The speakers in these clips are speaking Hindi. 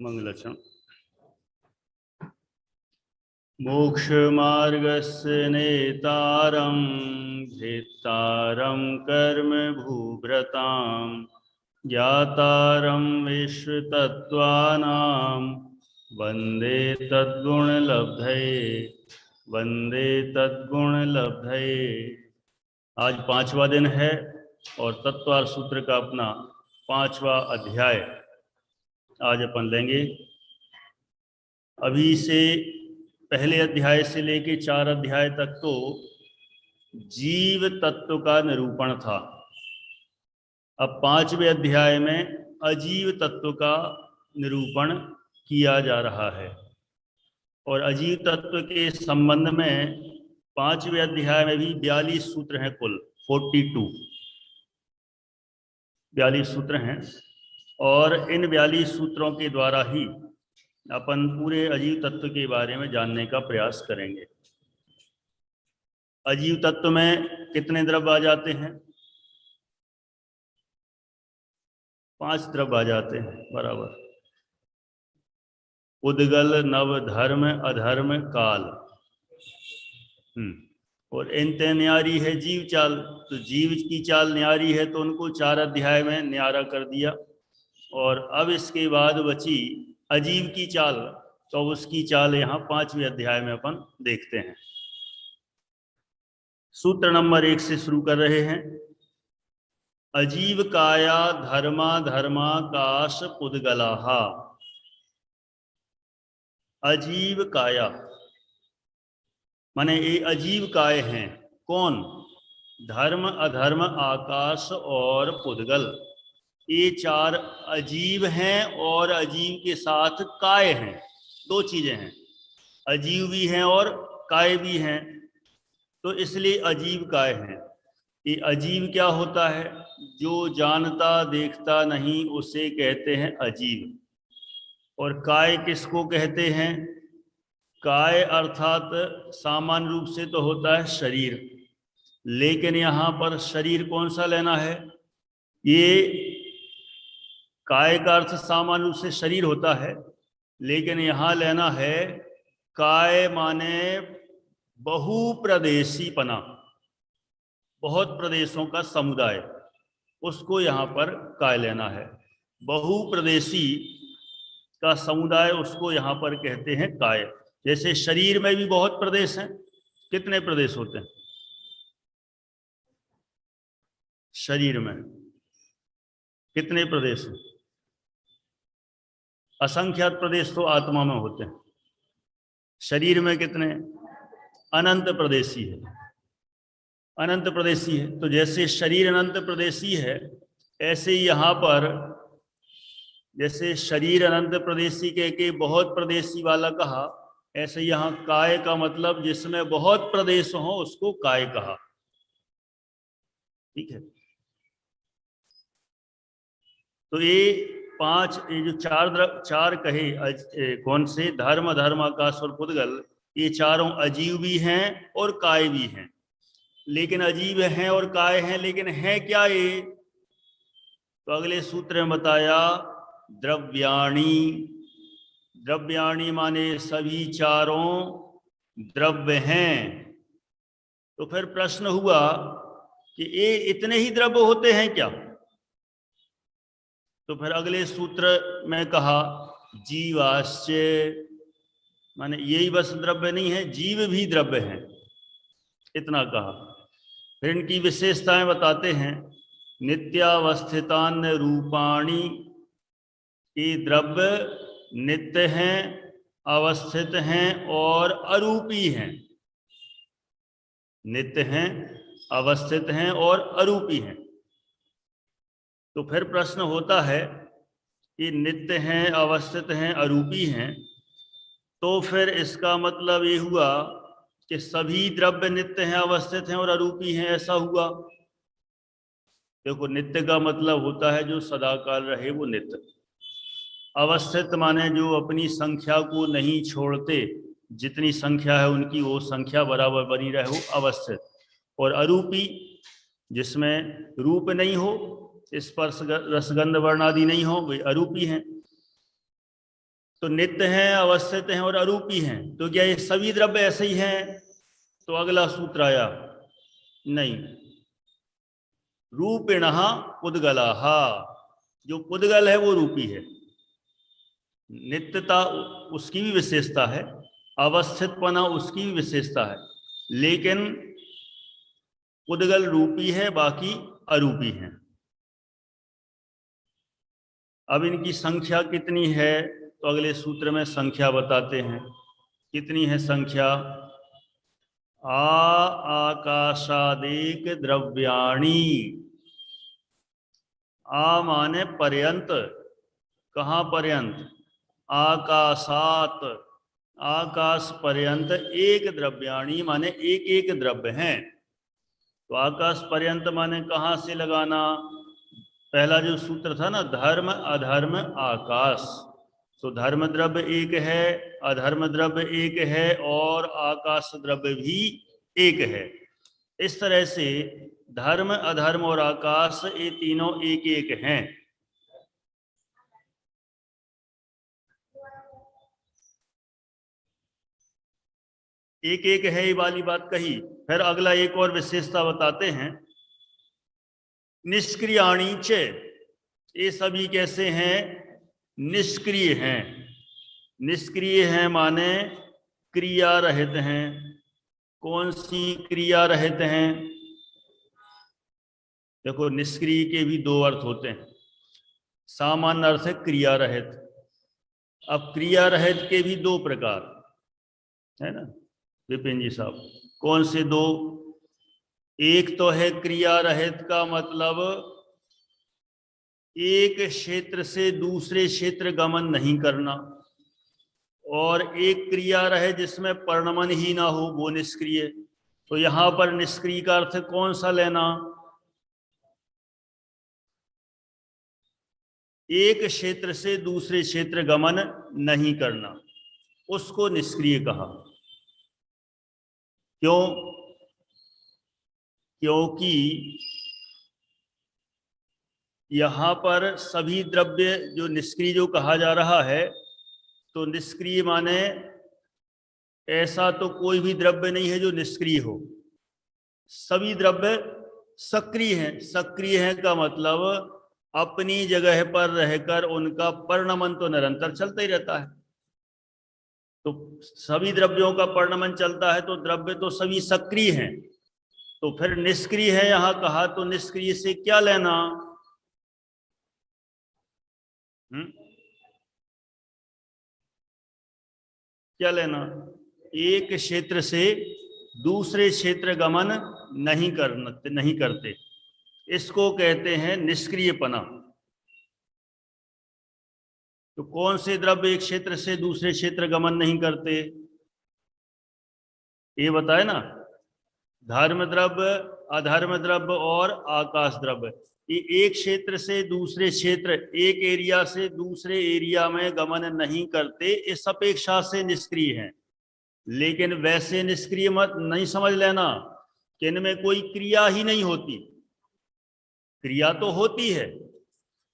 मंगलचरण। मोक्ष मार्गस्य नेतारं भेत्तारं कर्म भूभृतां ज्ञातारं विश्वतत्त्वानां वन्दे तद्गुणलब्धये। आज 5वां दिन है और तत्वार सूत्र का अपना 5वां अध्याय आज अपन लेंगे। अभी से पहले अध्याय से लेके 4 अध्याय तक तो जीव तत्व का निरूपण था। अब 5वें अध्याय में अजीव तत्व का निरूपण किया जा रहा है और अजीव तत्व के संबंध में 5वें अध्याय में भी 42 सूत्र हैं, कुल 42 सूत्र हैं और इन 42 सूत्रों के द्वारा ही अपन पूरे अजीव तत्व के बारे में जानने का प्रयास करेंगे। अजीव तत्व में कितने द्रव्य आ जाते हैं? 5 द्रव्य आ जाते हैं बराबर। उद्गल, नव, धर्म, अधर्म, काल। और इनते न्यारी है जीव चाल, तो जीव की चाल न्यारी है तो उनको 4 अध्याय में न्यारा कर दिया। और अब इसके बाद बची अजीव की चाल, तो उसकी चाल यहाँ 5वें अध्याय में अपन देखते हैं। सूत्र नंबर 1 से शुरू कर रहे हैं। अजीव काया धर्मा धर्माकाश पुद्गलाहा। अजीव काया माने ये अजीव काय हैं। कौन? धर्म, अधर्म, आकाश और पुद्गल, ये 4 अजीव हैं और अजीव के साथ काय हैं। 2 चीजें हैं, अजीव भी हैं और काय भी हैं, तो इसलिए अजीव काय हैं। ये अजीव क्या होता है? जो जानता देखता नहीं उसे कहते हैं अजीव। और काय किसको कहते हैं? काय अर्थात सामान्य रूप से तो होता है शरीर, लेकिन यहाँ पर शरीर कौन सा लेना है? ये काय का अर्थ सामान्य रूप से शरीर होता है, लेकिन यहाँ लेना है काय माने बहुप्रदेशीपना, बहुत प्रदेशों का समुदाय, उसको यहाँ पर काय लेना है। बहुप्रदेशी का समुदाय उसको यहाँ पर कहते हैं काय। जैसे शरीर में भी बहुत प्रदेश हैं। कितने प्रदेश होते हैं शरीर में? कितने प्रदेश हैं? असंख्यात प्रदेश तो आत्मा में होते हैं। शरीर में कितने? अनंत प्रदेशी है, अनंत प्रदेशी है। तो जैसे शरीर अनंत प्रदेशी है, ऐसे यहाँ पर जैसे शरीर अनंत प्रदेशी के बहुत प्रदेशी वाला कहा, ऐसे यहाँ काय का मतलब जिसमें बहुत प्रदेश हो उसको काय कहा। ठीक है, तो ये 5, ये जो 4 कहे कौन से? धर्म, धर्म, आकाश और पुद्गल, ये चारों अजीव भी हैं और काय भी हैं। लेकिन अजीब हैं और काय हैं, लेकिन है क्या ये? तो अगले सूत्र में बताया द्रव्याणी। द्रव्याणी माने सभी चारों द्रव्य हैं। तो फिर प्रश्न हुआ कि ये इतने ही द्रव्य होते हैं क्या? तो फिर अगले सूत्र में कहा जीवाश्चे, माने यही बस द्रव्य नहीं है, जीव भी द्रव्य हैं, इतना कहा। फिर इनकी विशेषताएं बताते हैं। नित्यावस्थितान्य रूपाणी, ये द्रव्य नित्य हैं, अवस्थित हैं और अरूपी हैं। नित्य हैं, अवस्थित हैं और अरूपी हैं। तो फिर प्रश्न होता है कि नित्य हैं, अवस्थित हैं, अरूपी हैं, तो फिर इसका मतलब ये हुआ कि सभी द्रव्य नित्य हैं, अवस्थित हैं और अरूपी हैं, ऐसा हुआ। देखो, नित्य का मतलब होता है जो सदाकाल रहे, वो नित्य। अवस्थित माने जो अपनी संख्या को नहीं छोड़ते, जितनी संख्या है उनकी वो संख्या बराबर बनी रहे, वो अवस्थित। और अरूपी जिसमें रूप नहीं हो, स्पर्श रसगंध वर्ण आदि नहीं हो, वे अरूपी हैं। तो नित्य हैं, अवस्थित हैं और अरूपी हैं। तो क्या ये सभी द्रव्य ऐसे ही हैं? तो अगला सूत्र आया, नहीं। रूपिणः पुद्गलाः, जो पुद्गल है वो रूपी है। नित्यता उसकी भी विशेषता है, अवस्थितपना उसकी भी विशेषता है, लेकिन पुद्गल रूपी है, बाकी अरूपी हैं। अब इनकी संख्या कितनी है? तो अगले सूत्र में संख्या बताते हैं। कितनी है संख्या? आकाशादेक द्रव्याणि। आ माने पर्यंत। कहां पर्यंत? आकाशात, आकाश पर्यंत एक द्रव्याणि माने एक एक द्रव्य हैं। तो आकाश पर्यंत माने कहां से लगाना? पहला जो सूत्र था ना, धर्म अधर्म आकाश। तो धर्म द्रव्य एक है, अधर्म द्रव्य एक है और आकाश द्रव्य भी एक है। इस तरह से धर्म अधर्म और आकाश ये तीनों एक एक हैं। एक एक है, ये वाली बात कही। फिर अगला एक और विशेषता बताते हैं, निष्क्रियाणि च। ये सभी कैसे हैं? निष्क्रिय हैं। निष्क्रिय हैं माने क्रिया रहित हैं। कौन सी क्रिया रहित हैं? देखो, निष्क्रिय के भी दो अर्थ होते हैं। सामान्य अर्थ है क्रिया रहित। अब क्रिया रहित के भी दो प्रकार है ना विपिन जी साहब। कौन से दो? एक तो है क्रिया रहित का मतलब एक क्षेत्र से दूसरे क्षेत्र गमन नहीं करना, और एक क्रिया रहे जिसमें परिणमन ही ना हो, वो निष्क्रिय। तो यहां पर निष्क्रिय का अर्थ कौन सा लेना? एक क्षेत्र से दूसरे क्षेत्र गमन नहीं करना, उसको निष्क्रिय कहा। क्यों? क्योंकि यहां पर सभी द्रव्य जो निष्क्रिय जो कहा जा रहा है, तो निष्क्रिय माने ऐसा तो कोई भी द्रव्य नहीं है जो निष्क्रिय हो। सभी द्रव्य सक्रिय हैं। सक्रिय है का मतलब अपनी जगह पर रहकर उनका परिणमन तो निरंतर चलता ही रहता है। तो सभी द्रव्यों का परिणमन चलता है, तो द्रव्य तो सभी सक्रिय हैं। तो फिर निष्क्रिय है यहां कहा, तो निष्क्रिय से क्या लेना? क्या लेना? एक क्षेत्र से दूसरे क्षेत्र गमन नहीं करते। इसको कहते हैं निष्क्रियपना। तो कौन से द्रव्य एक क्षेत्र से दूसरे क्षेत्र गमन नहीं करते? ये बताए ना, धर्म द्रव्य, अधर्म द्रव्य और आकाश द्रव्य। ये एक क्षेत्र से दूसरे क्षेत्र, एक एरिया से दूसरे एरिया में गमन नहीं करते, इस अपेक्षा से निष्क्रिय हैं। लेकिन वैसे निष्क्रिय मत नहीं समझ लेना कि इनमें कोई क्रिया ही नहीं होती। क्रिया तो होती है,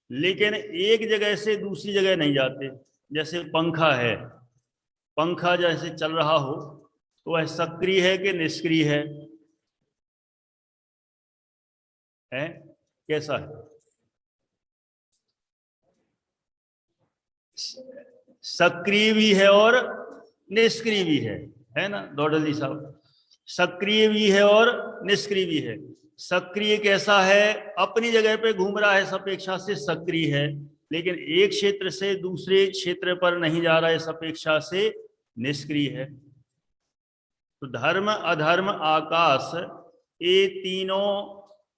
लेकिन एक जगह से दूसरी जगह नहीं जाते। जैसे पंखा है, पंखा जैसे चल रहा हो तो वह सक्रिय है कि निष्क्रिय है? कैसा है? सक्रिय भी है और निष्क्रिय भी है ना डॉडल जी साहब? सक्रिय भी है और निष्क्रिय भी है। सक्रिय कैसा है? अपनी जगह पे घूम रहा है, इस अपेक्षा से सक्रिय है। लेकिन एक क्षेत्र से दूसरे क्षेत्र पर नहीं जा रहा है, इस अपेक्षा से निष्क्रिय है। तो धर्म अधर्म आकाश ये तीनों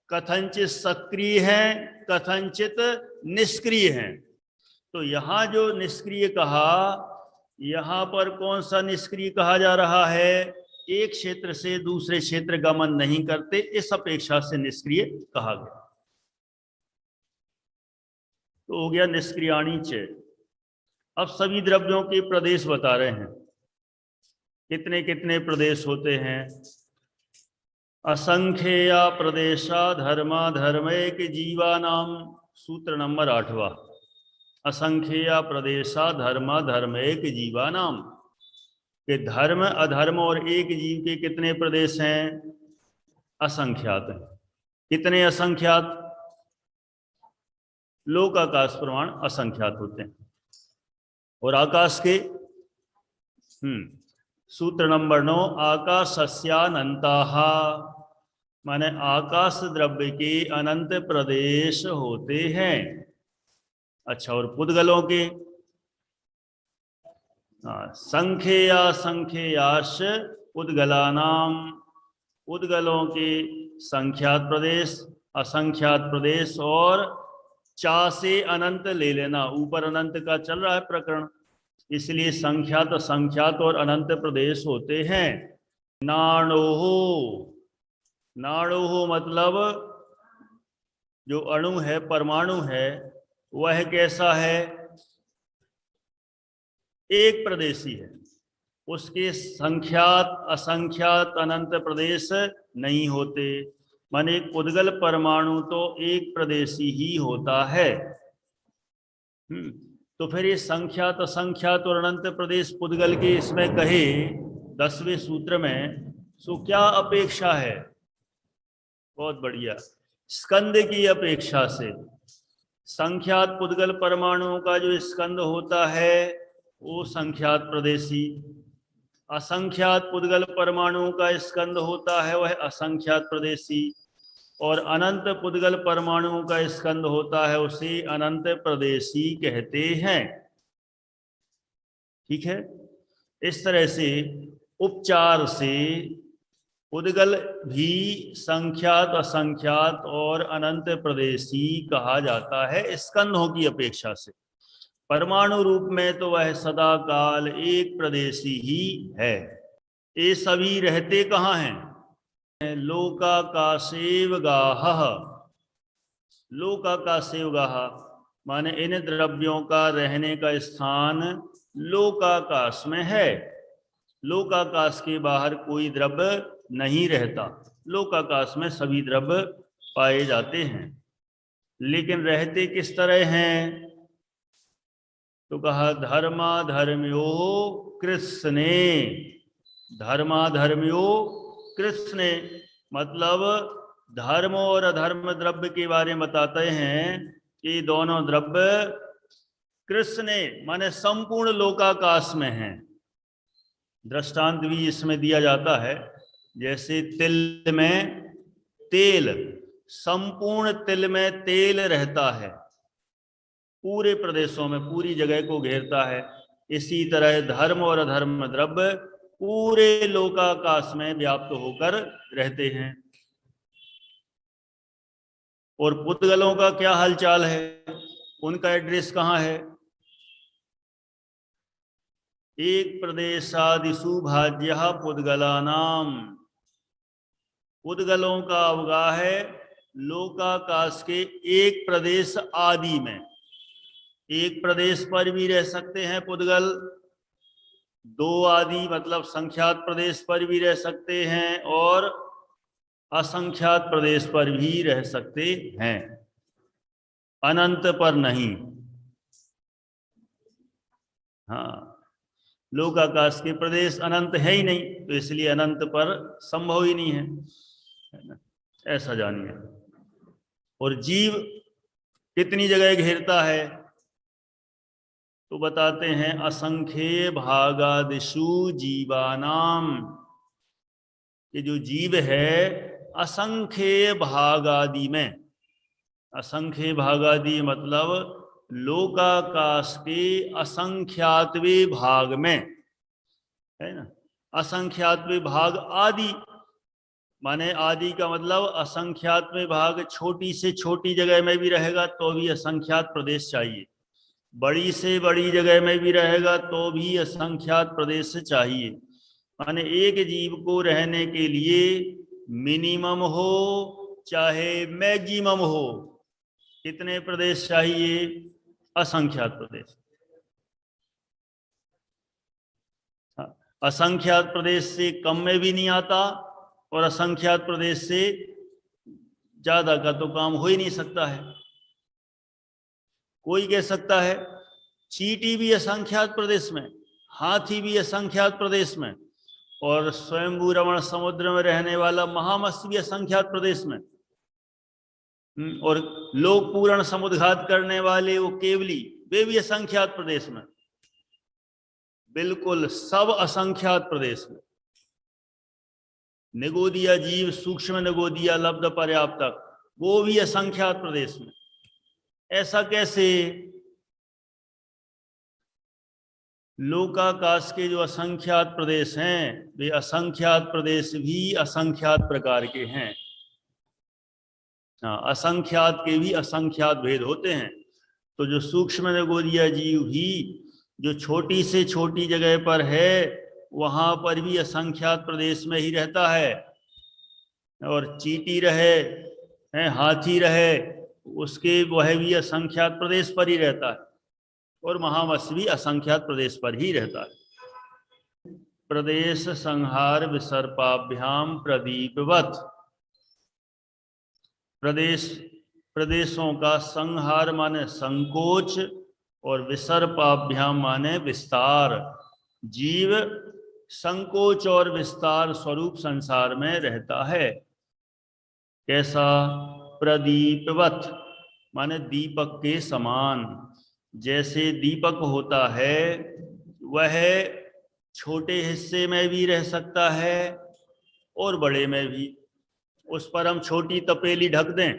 कथनचित सक्रिय हैं, कथनचित निष्क्रिय हैं। तो यहां जो निष्क्रिय कहा, यहां पर कौन सा निष्क्रिय कहा जा रहा है? एक क्षेत्र से दूसरे क्षेत्र गमन नहीं करते, इस अपेक्षा से निष्क्रिय कहा गया। तो हो गया निष्क्रियाणि च। अब सभी द्रव्यों के प्रदेश बता रहे हैं। कितने कितने प्रदेश होते हैं? असंख्येया प्रदेशा धर्मा धर्म एक जीवा नाम। सूत्र नंबर 8वां। असंख्या प्रदेशा धर्म धर्म एक जीवा नाम, कि धर्म अधर्म और एक जीव के कितने प्रदेश हैं? असंख्यात हैं। कितने असंख्यात? लोक आकाश प्रमाण असंख्यात होते हैं। और आकाश के सूत्र नंबर 9, आकाशस्यानंताः, माने आकाश द्रव्य के अनंत प्रदेश होते हैं। अच्छा, और पुद्गलों के? संख्या संख्याश पुद्गलानाम, पुद्गलों के संख्यात प्रदेश, असंख्यात प्रदेश, और चा से अनंत ले लेना, ऊपर अनंत का चल रहा है प्रकरण, इसलिए संख्यात असंख्यात और अनंत प्रदेश होते हैं। नाणोहो, नाणोहो मतलब जो अणु है, परमाणु है, वह कैसा है? एक प्रदेशी है, उसके संख्यात असंख्यात अनंत प्रदेश नहीं होते। माने एक पुद्गल परमाणु तो एक प्रदेशी ही होता है। तो फिर ये संख्यात असंख्यात और अनंत प्रदेश पुद्गल के इसमें कहे 10वें सूत्र में, सो क्या अपेक्षा है? बहुत बढ़िया, स्कंद की अपेक्षा से। संख्यात पुद्गल परमाणुओं का जो स्कंद होता है वो संख्यात प्रदेशी, असंख्यात पुद्गल परमाणुओं का स्कंद होता है वह असंख्यात प्रदेशी, और अनंत पुद्गल परमाणुओं का स्कंद होता है उसे अनंत प्रदेशी कहते हैं। ठीक है, इस तरह से उपचार से पुद्गल भी संख्यात असंख्यात और अनंत प्रदेशी कहा जाता है स्कंदों की अपेक्षा से। परमाणु रूप में तो वह सदा काल एक प्रदेशी ही है। ये सभी रहते कहाँ हैं? लोकाकाशेवगाह, लोकाकाशेवगाह माने इन द्रव्यों का रहने का स्थान लोकाकाश में है। लोकाकाश के बाहर कोई द्रव्य नहीं रहता, लोकाकाश में सभी द्रव्य पाए जाते हैं। लेकिन रहते किस तरह हैं? तो कहा धर्माधर्म्यो कृष्णे, धर्माधर्म्यो कृष्णे मतलब धर्म और अधर्म द्रव्य के बारे में बताते हैं कि दोनों द्रव्य कृष्णे माने संपूर्ण लोकाकाश में हैं। दृष्टांत भी इसमें दिया जाता है, जैसे तिल में तेल, संपूर्ण तिल में तेल रहता है, पूरे प्रदेशों में पूरी जगह को घेरता है। इसी तरह धर्म और अधर्म द्रव्य पूरे लोकाकाश में व्याप्त होकर रहते हैं। और पुद्गलों का क्या हालचाल है? उनका एड्रेस कहाँ है? एक प्रदेशादिषु भाज्य पुद्गलानाम, पुद्गलों का अवगाह है लोकाकाश के एक प्रदेश आदि में। एक प्रदेश पर भी रह सकते हैं पुद्गल, दो आदि मतलब संख्यात प्रदेश पर भी रह सकते हैं, और असंख्यात प्रदेश पर भी रह सकते हैं, अनंत पर नहीं। हाँ, लोकाकाश के प्रदेश अनंत है ही नहीं, तो इसलिए अनंत पर संभव ही नहीं है ना, ऐसा जानिए। और जीव कितनी जगह घेरता है? तो बताते हैं असंख्य भागादिषु जीवानाम, ये जो जीव है असंख्य भागादि में, असंख्य भागादि मतलब लोकाकाश के असंख्यातवे भाग में, है ना। असंख्यातवे भाग आदि माने आदि का मतलब असंख्यातवे भाग, छोटी से छोटी जगह में भी रहेगा तो भी असंख्यात प्रदेश चाहिए, बड़ी से बड़ी जगह में भी रहेगा तो भी असंख्यात प्रदेश चाहिए। माने एक जीव को रहने के लिए मिनिमम हो चाहे मैक्सिमम हो, कितने प्रदेश चाहिए? असंख्यात प्रदेश। असंख्यात प्रदेश से कम में भी नहीं आता और असंख्यात प्रदेश से ज्यादा का तो काम हो ही नहीं सकता है। कोई कह सकता है चींटी भी असंख्यात प्रदेश में, हाथी भी असंख्यात प्रदेश में, और स्वयंभू रमण समुद्र में रहने वाला महामत्स्य भी असंख्यात प्रदेश में, और लोक पूर्ण समुद्घात करने वाले वो केवली, वे भी असंख्यात प्रदेश में। बिल्कुल सब असंख्यात प्रदेश में। निगोदिया जीव, सूक्ष्म निगोदिया, लब्ध पर्याप्तक, वो भी असंख्यात प्रदेश में। ऐसा कैसे? लोकाकाश के जो असंख्यात प्रदेश हैं, वे असंख्यात प्रदेश भी असंख्यात प्रकार के हैं। हाँ, असंख्यात के भी असंख्यात भेद होते हैं। तो जो सूक्ष्म निगोदिया जीव भी जो छोटी से छोटी जगह पर है, वहां पर भी असंख्यात प्रदेश में ही रहता है। और चींटी रहे, हाथी रहे, उसके वह भी असंख्यात प्रदेश पर ही रहता है। और महामत्स्य भी असंख्यात प्रदेश पर ही रहता है। प्रदेश संहार विसर्पाभ्याम प्रदीपवत। प्रदेशों का संहार माने संकोच, और विसर्पाभ्याम माने विस्तार। जीव संकोच और विस्तार स्वरूप संसार में रहता है। कैसा? प्रदीपवत माने दीपक के समान। जैसे दीपक होता है, वह छोटे हिस्से में भी रह सकता है और बड़े में भी। उस पर हम छोटी तपेली ढक दें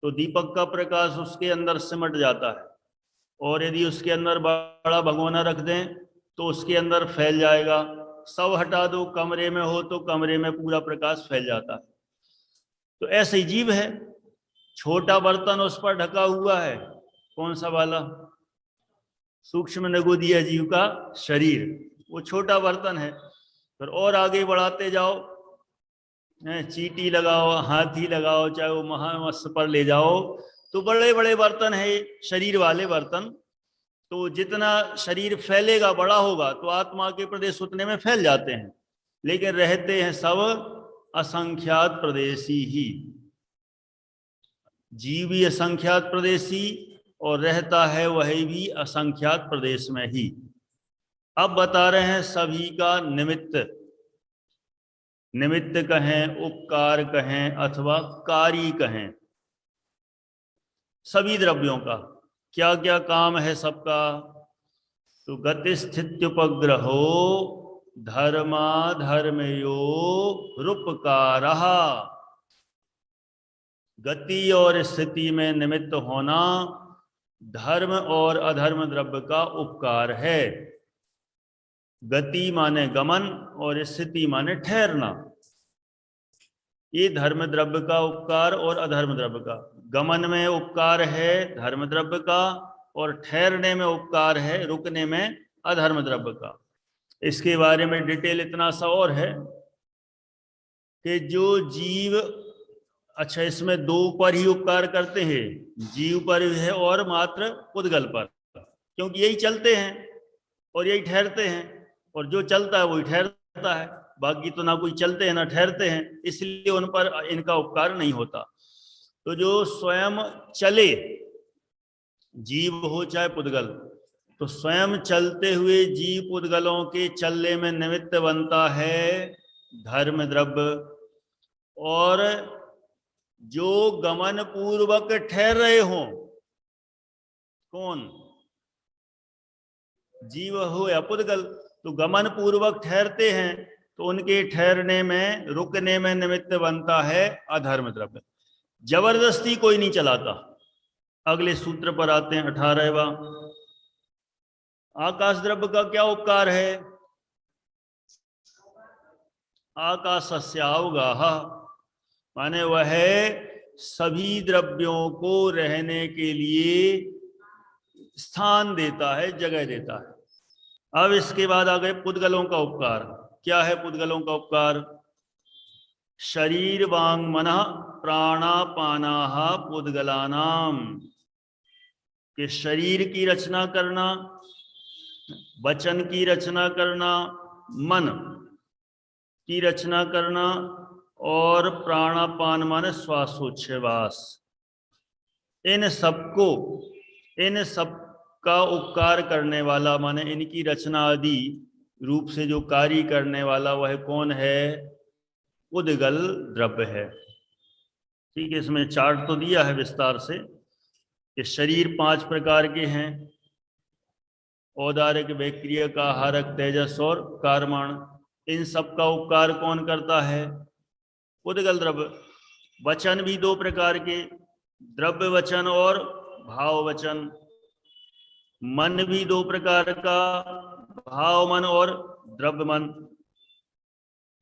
तो दीपक का प्रकाश उसके अंदर सिमट जाता है, और यदि उसके अंदर बड़ा भगोना रख दें तो उसके अंदर फैल जाएगा। सब हटा दो, कमरे में हो तो कमरे में पूरा प्रकाश फैल जाता है। तो ऐसे ही जीव है, छोटा बर्तन उस पर ढका हुआ है, कौन सा वाला? सूक्ष्म निगोदिया जीव का शरीर, वो छोटा बर्तन है। फिर और आगे बढ़ाते जाओ, चींटी लगाओ, हाथी लगाओ, चाहे वो महामत्स्य पर ले जाओ, तो बड़े बड़े बर्तन है, शरीर वाले बर्तन। तो जितना शरीर फैलेगा, बड़ा होगा, तो आत्मा के प्रदेश उतने में फैल जाते हैं। लेकिन रहते हैं सब असंख्यात प्रदेशी ही। जीव भी असंख्यात प्रदेशी, और रहता है वही भी असंख्यात प्रदेश में ही। अब बता रहे हैं सभी का निमित्त। निमित्त कहें, उपकार कहें, अथवा कारी कहें, सभी द्रव्यों का क्या क्या काम है सबका। तो गति स्थित्युपग्रहो धर्माधर्मयो रूपकारः। गति और स्थिति में निमित्त होना धर्म और अधर्म द्रव्य का उपकार है। गति माने गमन और स्थिति माने ठहरना। ये धर्म द्रव्य का उपकार और अधर्म द्रव्य का। गमन में उपकार है धर्म द्रव्य का, और ठहरने में उपकार है, रुकने में अधर्म द्रव्य का। इसके बारे में डिटेल इतना सा और है कि जो जीव, अच्छा इसमें दो पर ही उपकार करते हैं, जीव पर है और मात्र पुद्गल पर, क्योंकि यही चलते हैं और यही ठहरते हैं, और जो चलता है वही ठहरता है। बाकी तो ना कोई चलते हैं ना ठहरते हैं, इसलिए उन पर इनका उपकार नहीं होता। तो जो स्वयं चले, जीव हो चाहे पुद्गल, तो स्वयं चलते हुए जीव पुद्गलों के चलने में निमित्त बनता है धर्म द्रव्य। और जो गमन पूर्वक ठहर रहे हों, कौन? जीव हो या पुद्गल, तो गमन पूर्वक ठहरते हैं, तो उनके ठहरने में, रुकने में निमित्त बनता है अधर्म द्रव्य। जबरदस्ती कोई नहीं चलाता। अगले सूत्र पर आते हैं, 18वां। आकाश द्रव्य का क्या उपकार है? आकाशस्यावगाह माने वह सभी द्रव्यों को रहने के लिए स्थान देता है, जगह देता है। अब इसके बाद आ गए पुद्गलों का उपकार। क्या है पुद्गलों का उपकार? शरीर वांग मनः प्राणापानाः पुद्गलानाम, के शरीर की रचना करना, वचन की रचना करना, मन की रचना करना, और प्राणापान माने श्वासोच्छ्वास, इन सबको इन सब का उपकार करने वाला माने इनकी रचना आदि रूप से जो कार्य करने वाला वह कौन है? उद्गल द्रव्य है। ठीक है, इसमें चार्ट तो दिया है विस्तार से कि शरीर 5 प्रकार के हैं, औदारिक, वैक्रियक, आहारक, तेजस और कारमाण। इन सब का उपकार कौन करता है? उद्गल द्रव्य। वचन भी 2 प्रकार के, द्रव्य वचन और भाव वचन। मन भी 2 प्रकार का, भाव मन और द्रव्य मन।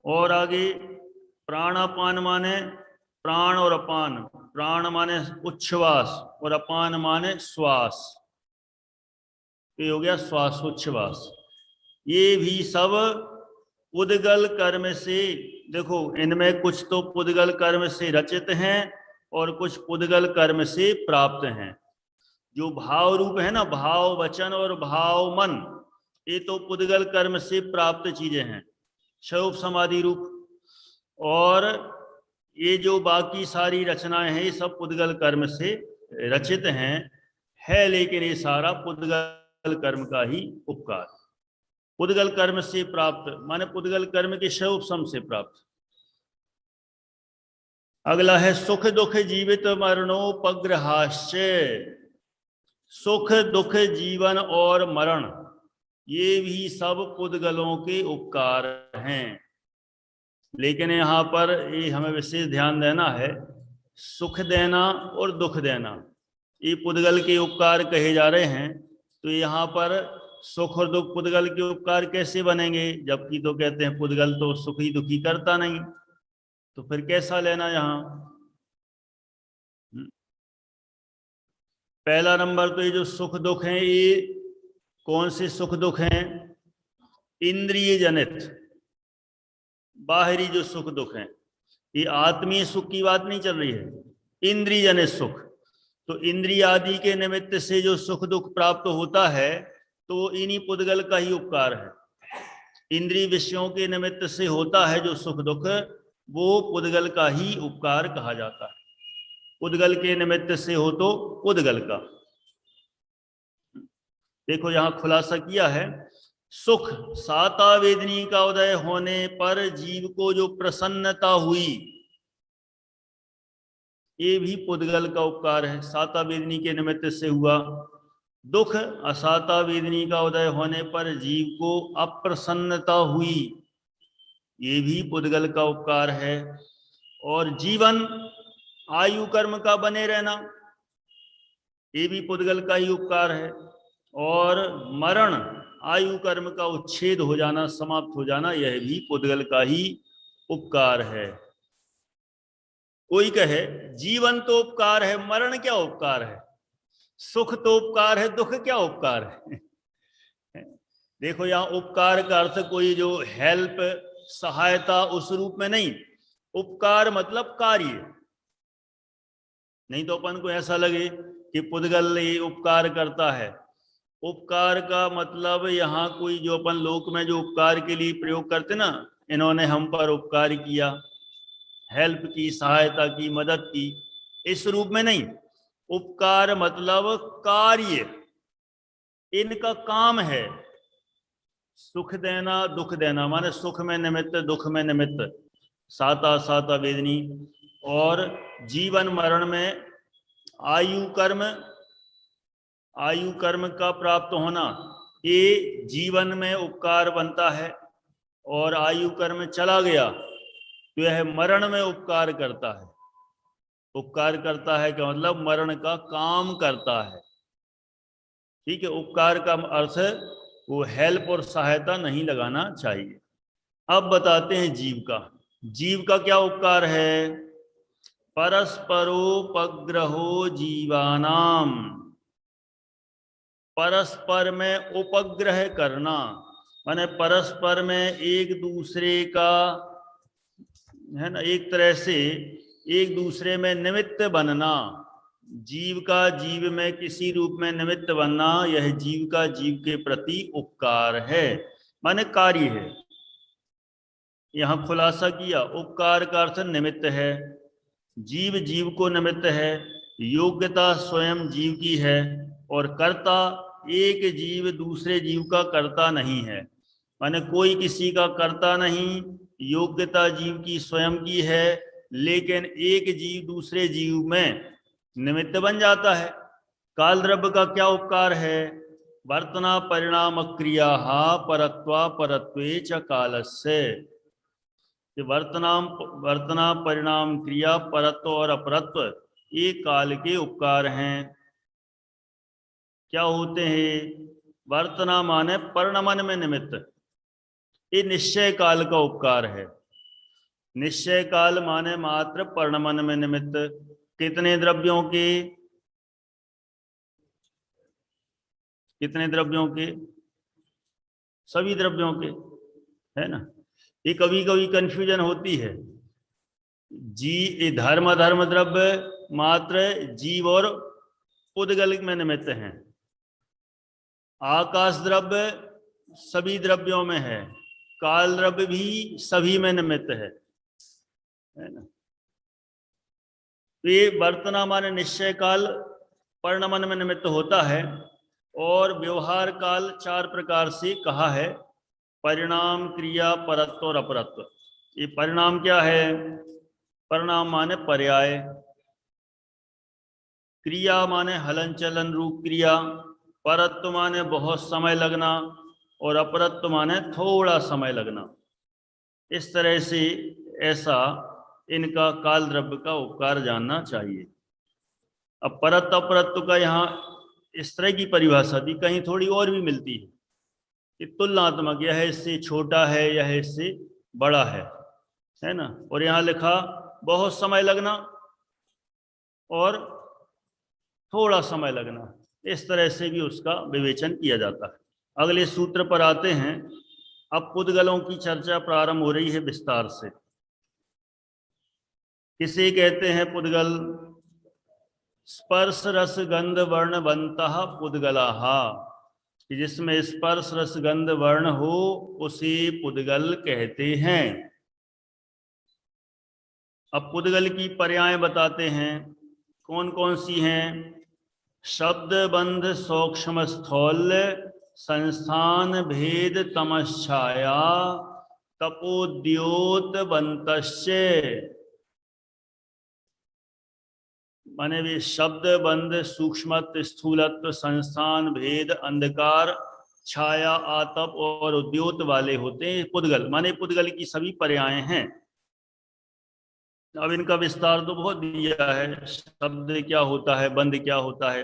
और आगे प्राणापान माने प्राण और अपान। प्राण माने उच्छ्वास और अपान माने श्वास। ये हो गया श्वासोच्छ्वास। ये भी सब पुद्गल कर्म से, देखो इनमें कुछ तो पुद्गल कर्म से रचित हैं और कुछ पुद्गल कर्म से प्राप्त हैं। जो भाव रूप है ना, भाव वचन और भाव मन, ये तो पुद्गल कर्म से प्राप्त चीजें हैं, शौफ समाधि रूप। और ये जो बाकी सारी रचनाएं हैं ये सब पुद्गल कर्म से रचित है, लेकिन ये सारा पुद्गल कर्म का ही उपकार। पुद्गल कर्म से प्राप्त माने पुद्गल कर्म के शौफ सम से प्राप्त। अगला है सुख दुख जीवित मरणोपग्रहाश्च। सुख दुख जीवन और मरण ये भी सब पुद्गलों के उपकार हैं। लेकिन यहाँ पर ये हमें विशेष ध्यान देना है, सुख देना और दुख देना ये पुद्गल के उपकार कहे जा रहे हैं। तो यहाँ पर सुख और दुख पुद्गल के उपकार कैसे बनेंगे? जबकि तो कहते हैं पुद्गल तो सुखी दुखी करता नहीं, तो फिर कैसा लेना यहाँ? पहला नंबर तो ये जो सुख दुख हैं ये कौन से सुख दुख हैं? इंद्रिय जनित बाहरी जो सुख दुख हैं, ये आत्मीय सुख की बात नहीं चल रही है, इंद्रिय जनित सुख। तो इंद्रिय आदि के निमित्त से जो सुख दुख प्राप्त होता है तो इन्हीं पुद्गल का ही उपकार है। इंद्रिय विषयों के निमित्त से होता है जो सुख दुख, वो पुद्गल का ही उपकार कहा जाता है। पुद्गल के निमित्त से हो तो पुद्गल का। देखो यहां खुलासा किया है, सुख साता वेदनी का उदय होने पर जीव को जो प्रसन्नता हुई ये भी पुद्गल का उपकार है, साता वेदनी के निमित्त से हुआ। दुख असाता वेदनी का उदय होने पर जीव को अप्रसन्नता हुई, ये भी पुद्गल का उपकार है। और जीवन आयु कर्म का बने रहना ये भी पुद्गल का ही उपकार है। और मरण आयु कर्म का उच्छेद हो जाना, समाप्त हो जाना, यह भी पुद्गल का ही उपकार है। कोई कहे जीवन तो उपकार है, मरण क्या उपकार है? सुख तो उपकार है, दुख क्या उपकार है? देखो यहां उपकार का अर्थ कोई जो हेल्प सहायता उस रूप में नहीं, उपकार मतलब कार्य। नहीं तो अपन को ऐसा लगे कि पुद्गल ये उपकार करता है। उपकार का मतलब यहाँ कोई जो अपन लोक में जो उपकार के लिए प्रयोग करते ना, इन्होंने हम पर उपकार किया, हेल्प की, सहायता की, मदद की, इस रूप में नहीं। उपकार मतलब कार्य, इनका काम है सुख देना दुख देना, माने सुख में निमित्त दुख में निमित्त, साता साता वेदनी। और जीवन मरण में आयु कर्म का प्राप्त होना ये जीवन में उपकार बनता है। और आयु कर्म चला गया तो यह मरण में उपकार करता है। उपकार करता है क्या मतलब? मरण का काम करता है। ठीक है, उपकार का अर्थ वो हेल्प और सहायता नहीं लगाना चाहिए। अब बताते हैं जीव का। जीव का क्या उपकार है? परस्परोपग्रहो जीवानाम, परस्पर में उपग्रह करना, माने परस्पर में एक दूसरे का है ना, एक तरह से एक दूसरे में निमित्त बनना। जीव का जीव में किसी रूप में निमित्त बनना, यह जीव का जीव के प्रति उपकार है, माने कार्य है। यहां खुलासा किया, उपकार का अर्थ निमित्त है, जीव जीव को निमित्त है, योग्यता स्वयं जीव की है और कर्ता, एक जीव दूसरे जीव का कर्ता नहीं है, माने कोई किसी का कर्ता नहीं, योग्यता जीव की स्वयं की है, लेकिन एक जीव दूसरे जीव में निमित्त बन जाता है। काल द्रव्य का क्या उपकार है? वर्तना परिणाम क्रिया परत्वा परत्वे च कालस्य। वर्तना परिणाम क्रिया परत्व और अपरत्व ये काल के उपकार हैं। क्या होते हैं? वर्तना माने परिणमन में निमित्त, ये निश्चय काल का उपकार है। निश्चय काल माने मात्र परिणमन में निमित्त। कितने द्रव्यों के? कितने द्रव्यों के? सभी द्रव्यों के, है ना। ये कभी कभी कंफ्यूजन होती है। धर्म अधर्म द्रव्य मात्र जीव और पुद्गल में निमित्त हैं। आकाश द्रव्य सभी द्रव्यों में है, काल द्रव्य भी सभी में निमित्त है ना। तो ये वर्तना माने निश्चय काल परिणमन में निमित्त होता है। और व्यवहार काल 4 प्रकार से कहा है, परिणाम क्रिया परत्व और अपरत्व। ये परिणाम क्या है? परिणाम माने पर्याय, क्रिया माने हलन चलन रूप क्रिया, परत्व माने बहुत समय लगना और अपरत्व माने थोड़ा समय लगना। इस तरह से ऐसा इनका काल द्रव्य का उपकार जानना चाहिए। अब परत्व अपरत्व का यहाँ इस तरह की परिभाषा दी, कहीं थोड़ी और भी मिलती है कि तुलनात्मक, यह इससे छोटा है, यह इससे बड़ा है ना। और यहाँ लिखा बहुत समय लगना और थोड़ा समय लगना, इस तरह से भी उसका विवेचन किया जाता है। अगले सूत्र पर आते हैं। अब पुद्गलों की चर्चा प्रारंभ हो रही है विस्तार से। किसे कहते हैं पुद्गल? स्पर्श रस गंध वर्ण बनतः पुद्गलाः, कि जिसमें स्पर्श रस गंध वर्ण हो उसे पुद्गल कहते हैं। अब पुद्गल की पर्याय बताते हैं, कौन कौन सी हैं? शब्द बंध सूक्ष्म स्थौल्य संस्थान भेद तमश्छाया तपोद्योत बंतश्च। माने वे शब्द बंध सूक्ष्मत्व स्थूलत्व संस्थान भेद अंधकार छाया आतप और उद्योत वाले होते हैं पुद्गल। माने पुद्गल की सभी पर्याय हैं। अब इनका विस्तार तो बहुत दिया है, शब्द क्या होता है, बंध क्या होता है,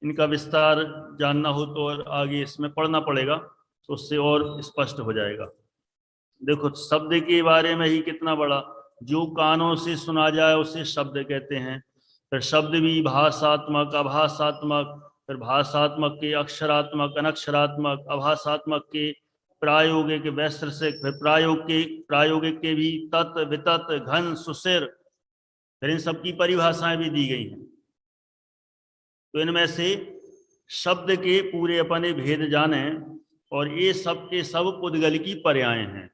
इनका विस्तार जानना हो तो और आगे इसमें पढ़ना पड़ेगा, तो उससे और स्पष्ट हो जाएगा। देखो शब्द के बारे में ही कितना बड़ा, जो कानों से सुना जाए उसे शब्द कहते हैं। फिर शब्द भी भाषात्मक आभासात्मक, फिर भाषात्मक के अक्षरात्मक अनक्षरात्मक, आभासात्मक के प्रायोगिक वैश्रसिक, फिर प्रायोगिक के भी तत् वितत घन सुसिर, फिर इन सब की परिभाषाएं भी दी गई हैं। तो इनमें से शब्द के पूरे अपने भेद जाने, और ये सब के सब पुद्गल की पर्याय हैं।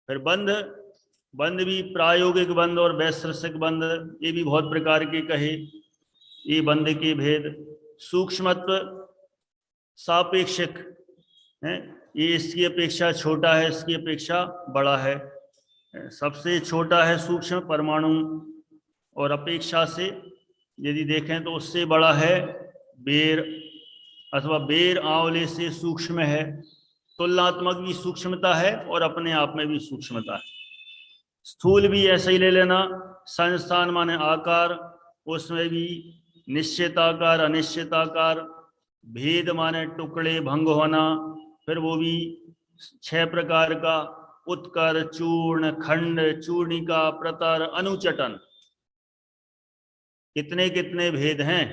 फिर बंध भी प्रायोगिक बंध और वैश्रसिक बंध, ये भी बहुत प्रकार के कहे। ये बंध के भेद, सूक्ष्मत्व सापेक्षिक है, ये इसकी अपेक्षा छोटा है, इसकी अपेक्षा बड़ा है। सबसे छोटा है सूक्ष्म परमाणु, और अपेक्षा से यदि देखें तो उससे बड़ा है बेर, अथवा बेर आंवले से सूक्ष्म है। तुलनात्मक भी सूक्ष्मता है और अपने आप में भी सूक्ष्मता है। स्थूल भी ऐसे ही ले लेना, संस्थान माने आकार, उसमें भी निश्चित आकार अनिश्चित आकार, भेद माने टुकड़े भंग होना, फिर वो भी 6 प्रकार का, उत्कर चूर्ण खंड चूर्णिका प्रतर अनुचटन, कितने कितने भेद हैं।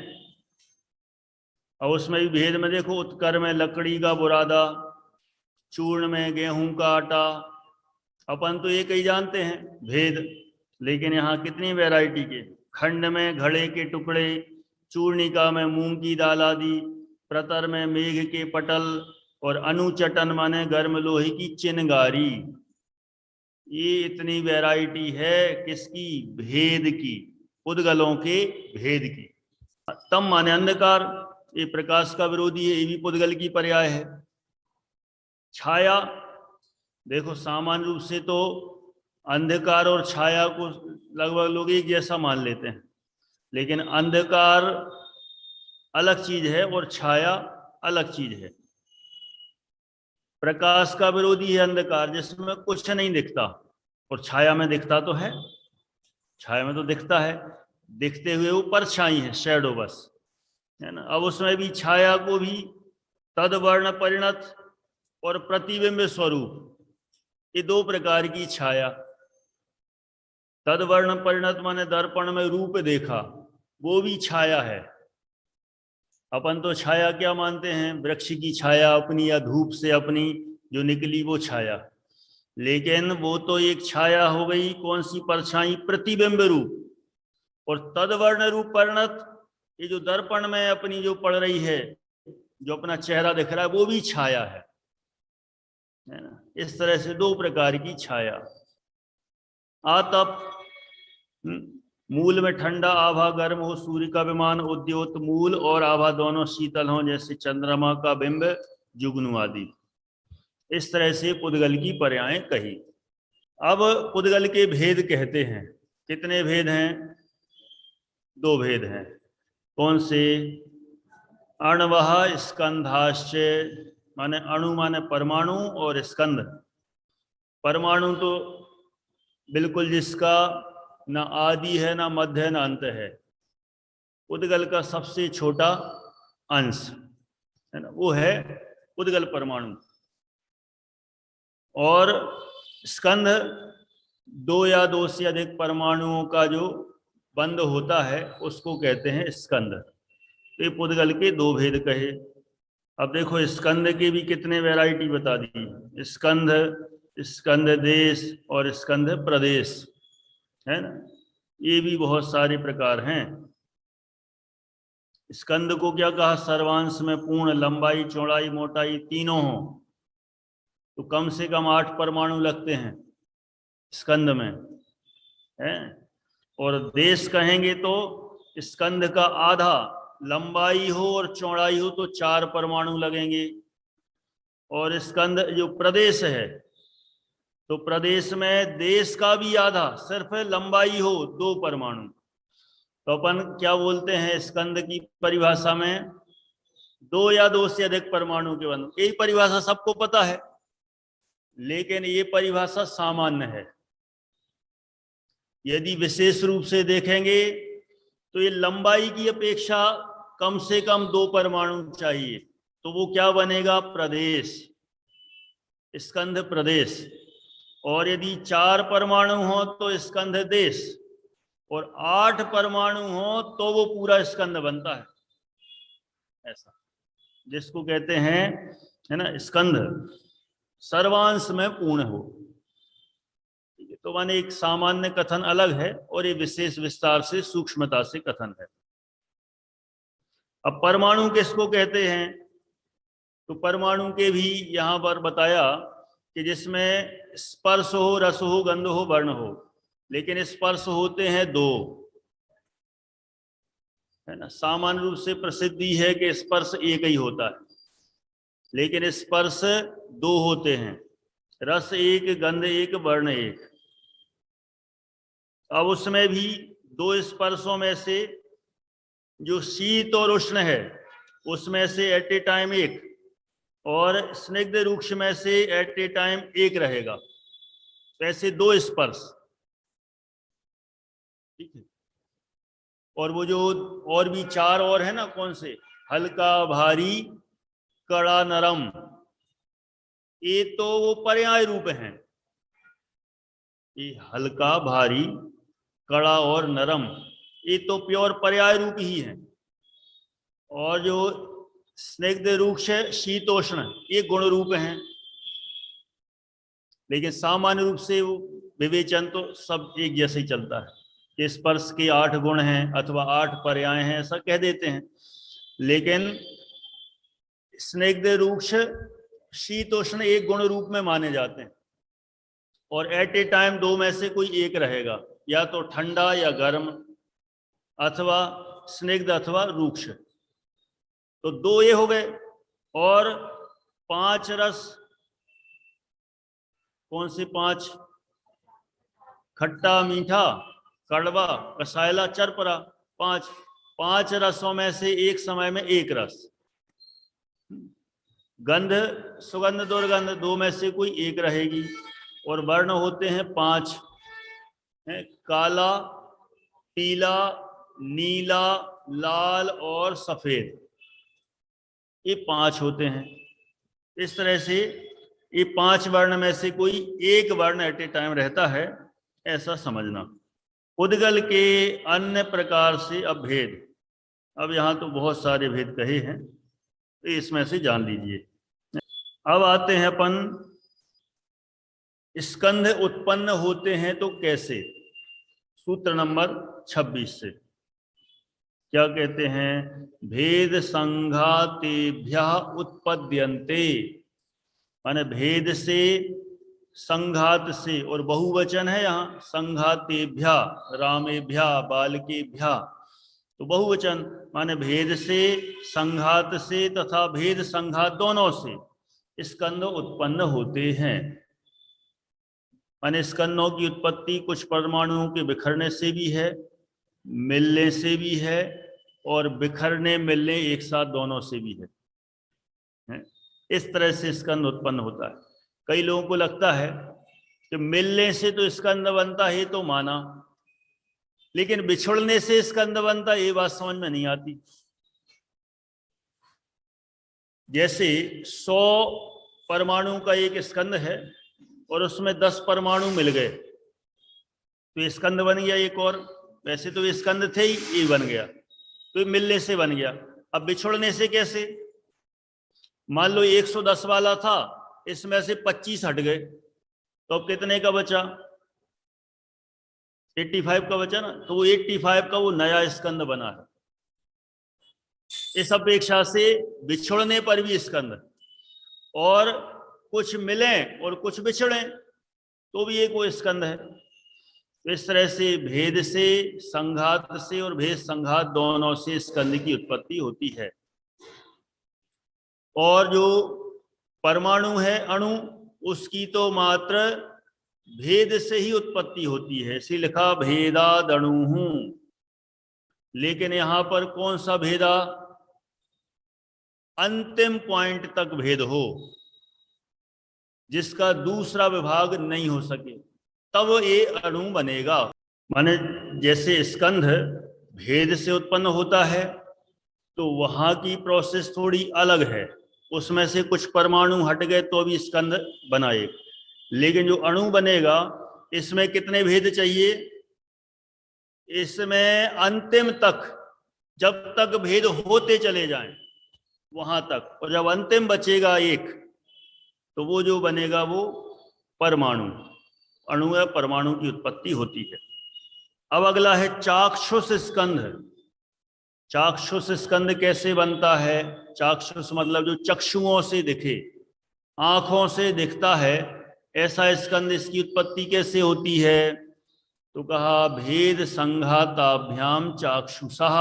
और उसमें भी भेद में देखो, उत्कर में लकड़ी का बुरादा, चूर्ण में गेहूं का आटा। अपन तो एक ही जानते हैं भेद, लेकिन यहाँ कितनी वैरायटी के। खंड में घड़े के टुकड़े, चूर्णिका में मूंग की दाल आदि, प्रतर में मेघ के पटल, और अनुचटन माने गर्म लोहे की चिनगारी। ये इतनी वैरायटी है किसकी? भेद की। पुद्गलों के भेद की। तम माने अंधकार, ये प्रकाश का विरोधी है, ये भी पुद्गल की पर्याय है। छाया, देखो सामान्य रूप से तो अंधकार और छाया को लगभग लोग एक जैसा मान लेते हैं, लेकिन अंधकार अलग चीज है और छाया अलग चीज है। प्रकाश का विरोधी है अंधकार, जिसमें कुछ नहीं दिखता, और छाया में दिखता तो है, छाया में तो दिखता है, दिखते हुए वो परछाई है, शैडो बस, है ना। अब उसमें भी छाया को भी तदवर्ण परिणत और प्रतिबिंब स्वरूप, ये दो प्रकार की छाया। तदवर्ण परिणत माने दर्पण में रूप देखा, वो भी छाया है। अपन तो छाया क्या मानते हैं, वृक्ष की छाया अपनी या धूप से अपनी जो निकली वो छाया, लेकिन वो तो एक छाया हो गई, कौन सी परछाई, प्रतिबिंब रूप। और तदवर्ण रूप परिणत, ये जो दर्पण में अपनी जो पड़ रही है, जो अपना चेहरा दिख रहा है, वो भी छाया है ना। इस तरह से दो प्रकार की छाया। आतप, मूल में ठंडा आभा गर्म हो, सूर्य का विमान उद्योत मूल और आभा दोनों शीतल हो, जैसे चंद्रमा का बिंब जुगनू आदि। इस तरह से पुद्गल की पर्यायें कही। अब पुद्गल के भेद कहते हैं। कितने भेद हैं, दो भेद हैं। कौन से, अणवः स्कंधाश्च, माने अणु माने परमाणु, और स्कंध परमाणु तो बिल्कुल जिसका ना आदि है, ना मध्य है, ना अंत है। पुद्गल का सबसे छोटा अंश है ना, वो है पुद्गल परमाणु। और स्कंध दो या दो से अधिक परमाणुओं का जो बंध होता है उसको कहते हैं स्कंध। तो ये पुद्गल के दो भेद कहे। अब देखो स्कंद की भी कितने वैरायटी बता दी, स्कंद, स्कंद देश और स्कंद प्रदेश, है ना। ये भी बहुत सारे प्रकार हैं। स्कंद को क्या कहा, सर्वांश में पूर्ण, लंबाई चौड़ाई मोटाई तीनों हो, तो कम से कम 8 परमाणु लगते हैं स्कंद में, है। और देश कहेंगे तो स्कंद का आधा लंबाई हो और चौड़ाई हो तो 4 परमाणु लगेंगे। और स्कंद जो प्रदेश है, तो प्रदेश में देश का भी आधा, सिर्फ लंबाई हो 2 परमाणु। तो अपन क्या बोलते हैं स्कंद की परिभाषा में, 2 या 2 से अधिक परमाणु के बंध। यही परिभाषा सबको पता है, लेकिन ये परिभाषा सामान्य है। यदि विशेष रूप से देखेंगे तो ये लंबाई की अपेक्षा कम से कम 2 परमाणु चाहिए, तो वो क्या बनेगा, प्रदेश, स्कंध प्रदेश। और यदि 4 परमाणु हो तो स्कंध देश, और 8 परमाणु हो तो वो पूरा स्कंद बनता है, ऐसा, जिसको कहते हैं, है ना, स्कंध सर्वांश में पूर्ण हो। तो माने एक सामान्य कथन अलग है और ये विशेष विस्तार से सूक्ष्मता से कथन है। अब परमाणु किसको कहते हैं, तो परमाणु के भी यहां पर बताया कि जिसमें स्पर्श हो, रस हो, गंध हो, वर्ण हो, लेकिन स्पर्श होते हैं 2, है ना। सामान्य रूप से प्रसिद्धि है कि स्पर्श एक ही होता है, लेकिन स्पर्श 2 होते हैं, रस एक, गंध एक, वर्ण एक। अब उसमें भी 2 स्पर्शों में से जो शीत और उष्ण है उसमें से एट ए टाइम एक, और स्निग्ध रूक्ष में से एट ए टाइम एक रहेगा। तो ऐसे 2 स्पर्श, ठीक है। और वो जो और भी 4 और है ना, कौन से, हल्का भारी कड़ा नरम, ये तो वो पर्याय रूप हैं। ये हल्का भारी कड़ा और नरम, ये तो प्योर पर्याय रूप ही है। और जो स्निग्ध रूक्ष शीतोष्ण, ये गुण रूप हैं। लेकिन सामान्य रूप से वो विवेचन तो सब एक जैसे ही चलता है कि स्पर्श के 8 गुण हैं अथवा 8 पर्याय हैं, ऐसा कह देते हैं। लेकिन स्निग्ध रूक्ष शीतोष्ण एक गुण रूप में माने जाते हैं, और एट ए टाइम 2 में से कोई एक रहेगा, या तो ठंडा या गर्म, अथवा स्निग्ध अथवा रूक्ष। तो 2 ये हो गए। और 5 रस कौन से 5? खट्टा, मीठा, कड़वा, कसायला, चरपरा। 5 रसों में से एक समय में एक रस। गंध, सुगंध, दुर्गंध 2 में से कोई एक रहेगी। और वर्ण होते हैं 5 है, काला, पीला, नीला, लाल और सफेद। ये 5 होते हैं। इस तरह से ये 5 वर्ण में से कोई एक वर्ण एट ए टाइम रहता है, ऐसा समझना। उद्गल के अन्य प्रकार से अब भेद। अब यहां तो बहुत सारे भेद कहे हैं, तो इसमें से जान लीजिए। अब आते हैं अपन, स्कंध उत्पन्न होते हैं तो कैसे। सूत्र नंबर 26 से क्या कहते हैं? भेद संघातेभ्यः उत्पद्यन्ते, माने भेद से, संघात से, और बहुवचन है यहाँ, संघातेभ्यः, रामेभ्यः, बालकेभ्यः, तो बहुवचन माने भेद से, संघात से तथा भेद संघात दोनों से स्कंद उत्पन्न होते हैं। माने स्कंदों की उत्पत्ति कुछ परमाणुओं के बिखरने से भी है, मिलने से भी है, और बिखरने मिलने एक साथ दोनों से भी है। इस तरह से स्कंद उत्पन्न होता है। कई लोगों को लगता है कि मिलने से तो स्कंद बनता है, तो माना, लेकिन बिछुड़ने से स्कंद बनता, ये बात समझ में नहीं आती। जैसे 100 परमाणु का एक स्कंद है और उसमें 10 परमाणु मिल गए, तो ये स्कंद बन गया एक और। वैसे तो ये स्कंद थे ही, ये बन गया, तो ये मिलने से बन गया। अब बिछुड़ने से कैसे? मान लो 110 वाला था, इसमें से 25 हट गए, तो अब कितने का बचा? 85 का बचा ना। तो वो 85 का वो नया स्कंद बना है। इस अपेक्षा से बिछुड़ने पर भी स्कंद, और कुछ मिले और कुछ बिछड़े तो भी एक वो स्कंद है। तो इस तरह से भेद से, संघात से और भेद संघात दोनों से स्कंद की उत्पत्ति होती है। और जो परमाणु है, अणु, उसकी तो मात्र भेद से ही उत्पत्ति होती है, इसी लिखा भेदादणु। लेकिन यहां पर कौन सा भेदा? अंतिम पॉइंट तक भेद हो, जिसका दूसरा विभाग नहीं हो सके, तब ये अणु बनेगा। माने जैसे स्कंध भेद से उत्पन्न होता है, तो वहां की प्रोसेस थोड़ी अलग है, उसमें से कुछ परमाणु हट गए तो भी स्कंद बनाए। लेकिन जो अणु बनेगा, इसमें कितने भेद चाहिए? इसमें अंतिम तक, जब तक भेद होते चले जाएं वहां तक, और जब अंतिम बचेगा एक, तो वो जो बनेगा वो परमाणु, अणु या परमाणु की उत्पत्ति होती है। अब अगला है चाक्षुष स्कंध। चाक्षुष स्कंद कैसे बनता है? चाक्षुष मतलब जो चक्षुओं से दिखे, आंखों से दिखता है, ऐसा स्कंद, इसकी उत्पत्ति कैसे होती है? तो कहा भेद संघाताभ्याम चाक्षुषः,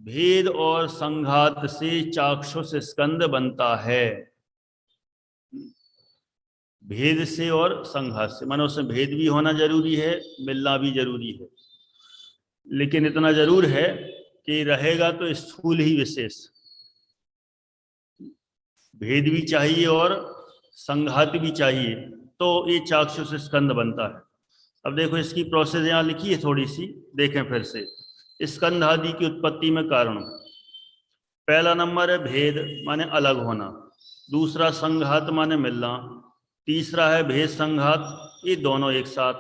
भेद और संघात से चाक्षुष स्कंद बनता है। भेद से और संघात से, मानो उसमें भेद भी होना जरूरी है, मिलना भी जरूरी है, लेकिन इतना जरूर है कि रहेगा तो स्थूल ही विशेष। भेद भी चाहिए और संघात भी चाहिए, तो ये चाक्षुष स्कंद बनता है। अब देखो इसकी प्रोसेस यहाँ लिखी है थोड़ी सी, देखें फिर से। स्कंध आदि की उत्पत्ति में कारण, पहला नंबर है भेद माने अलग होना, दूसरा संघात माने मिलना, तीसरा है भेद संघात, ये दोनों एक साथ,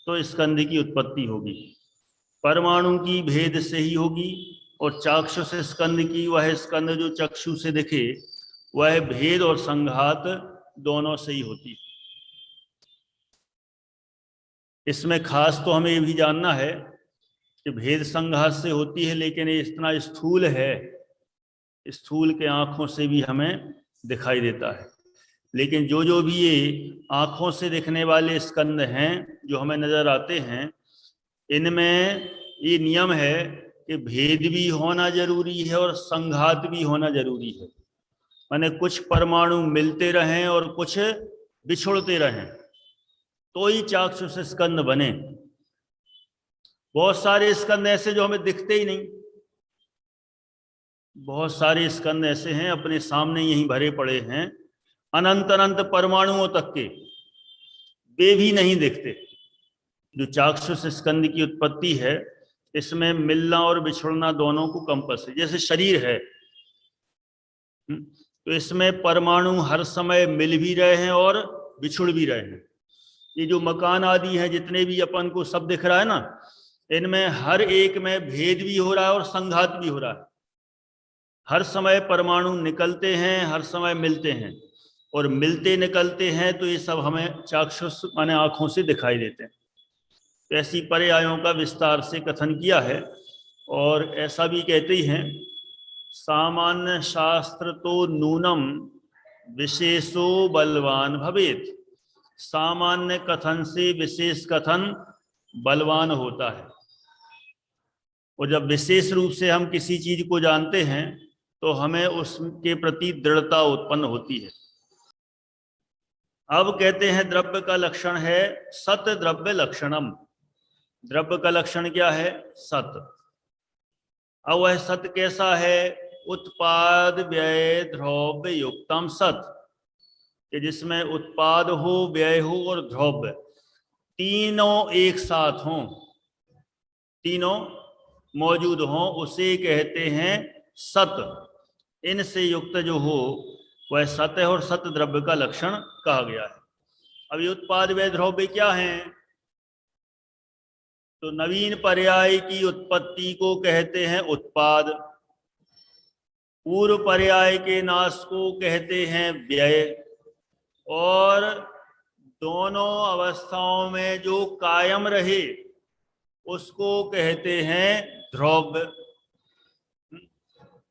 तो स्कंध की उत्पत्ति होगी। परमाणु की भेद से ही होगी, और चाक्षुष स्कंद की, वह स्कंद जो चक्षु से दिखे, वह भेद और संघात दोनों से ही होती। इसमें खास तो हमें ये भी जानना है कि भेद संघात से होती है, लेकिन ये इतना स्थूल है, स्थूल के आंखों से भी हमें दिखाई देता है। लेकिन जो जो भी ये आंखों से दिखने वाले स्कंद हैं, जो हमें नजर आते हैं, इनमें ये नियम है कि भेद भी होना जरूरी है और संघात भी होना जरूरी है। माने कुछ परमाणु मिलते रहें और कुछ बिछुड़ते रहें तो ही चाक्षुष स्कंद बने। बहुत सारे स्कंद ऐसे जो हमें दिखते ही नहीं, बहुत सारे स्कंद ऐसे हैं अपने सामने यहीं भरे पड़े हैं, अनंत अनंत परमाणुओं तक के, वे भी नहीं दिखते। जो चाक्षुष स्कंद की उत्पत्ति है इसमें मिलना और बिछुड़ना दोनों को कंपस है। जैसे शरीर है, तो इसमें परमाणु हर समय मिल भी रहे हैं और बिछुड़ भी रहे हैं। ये जो मकान आदि है जितने भी अपन को सब दिख रहा है ना, इनमें हर एक में भेद भी हो रहा है और संघात भी हो रहा है। हर समय परमाणु निकलते हैं, हर समय मिलते हैं, और मिलते निकलते हैं तो ये सब हमें चाक्षुष माने आंखों से दिखाई देते हैं। तो ऐसी पर्यायों का विस्तार से कथन किया है। और ऐसा भी कहते ही हैं, सामान्य शास्त्र तो नूनम विशेषो बलवान भवेत। सामान्य कथन से विशेष कथन बलवान होता है। और जब विशेष रूप से हम किसी चीज को जानते हैं तो हमें उसके प्रति दृढ़ता उत्पन्न होती है। अब कहते हैं द्रव्य का लक्षण है सत द्रव्य लक्षणम। द्रव्य का लक्षण क्या है? सत। अब वह सत कैसा है? उत्पाद व्यय द्रव्य युक्तम सत, कि जिसमें उत्पाद हो, व्यय हो और द्रव्य तीनों एक साथ हों, तीनों मौजूद हों, उसे कहते हैं सत। इनसे युक्त जो हो वह सत है और सत द्रव्य का लक्षण कहा गया है। अब ये उत्पाद व्यय द्रव्य क्या है? तो नवीन पर्याय की उत्पत्ति को कहते हैं उत्पाद, पूर्व पर्याय के नाश को कहते हैं व्यय, और दोनों अवस्थाओं में जो कायम रहे उसको कहते हैं द्रव्य।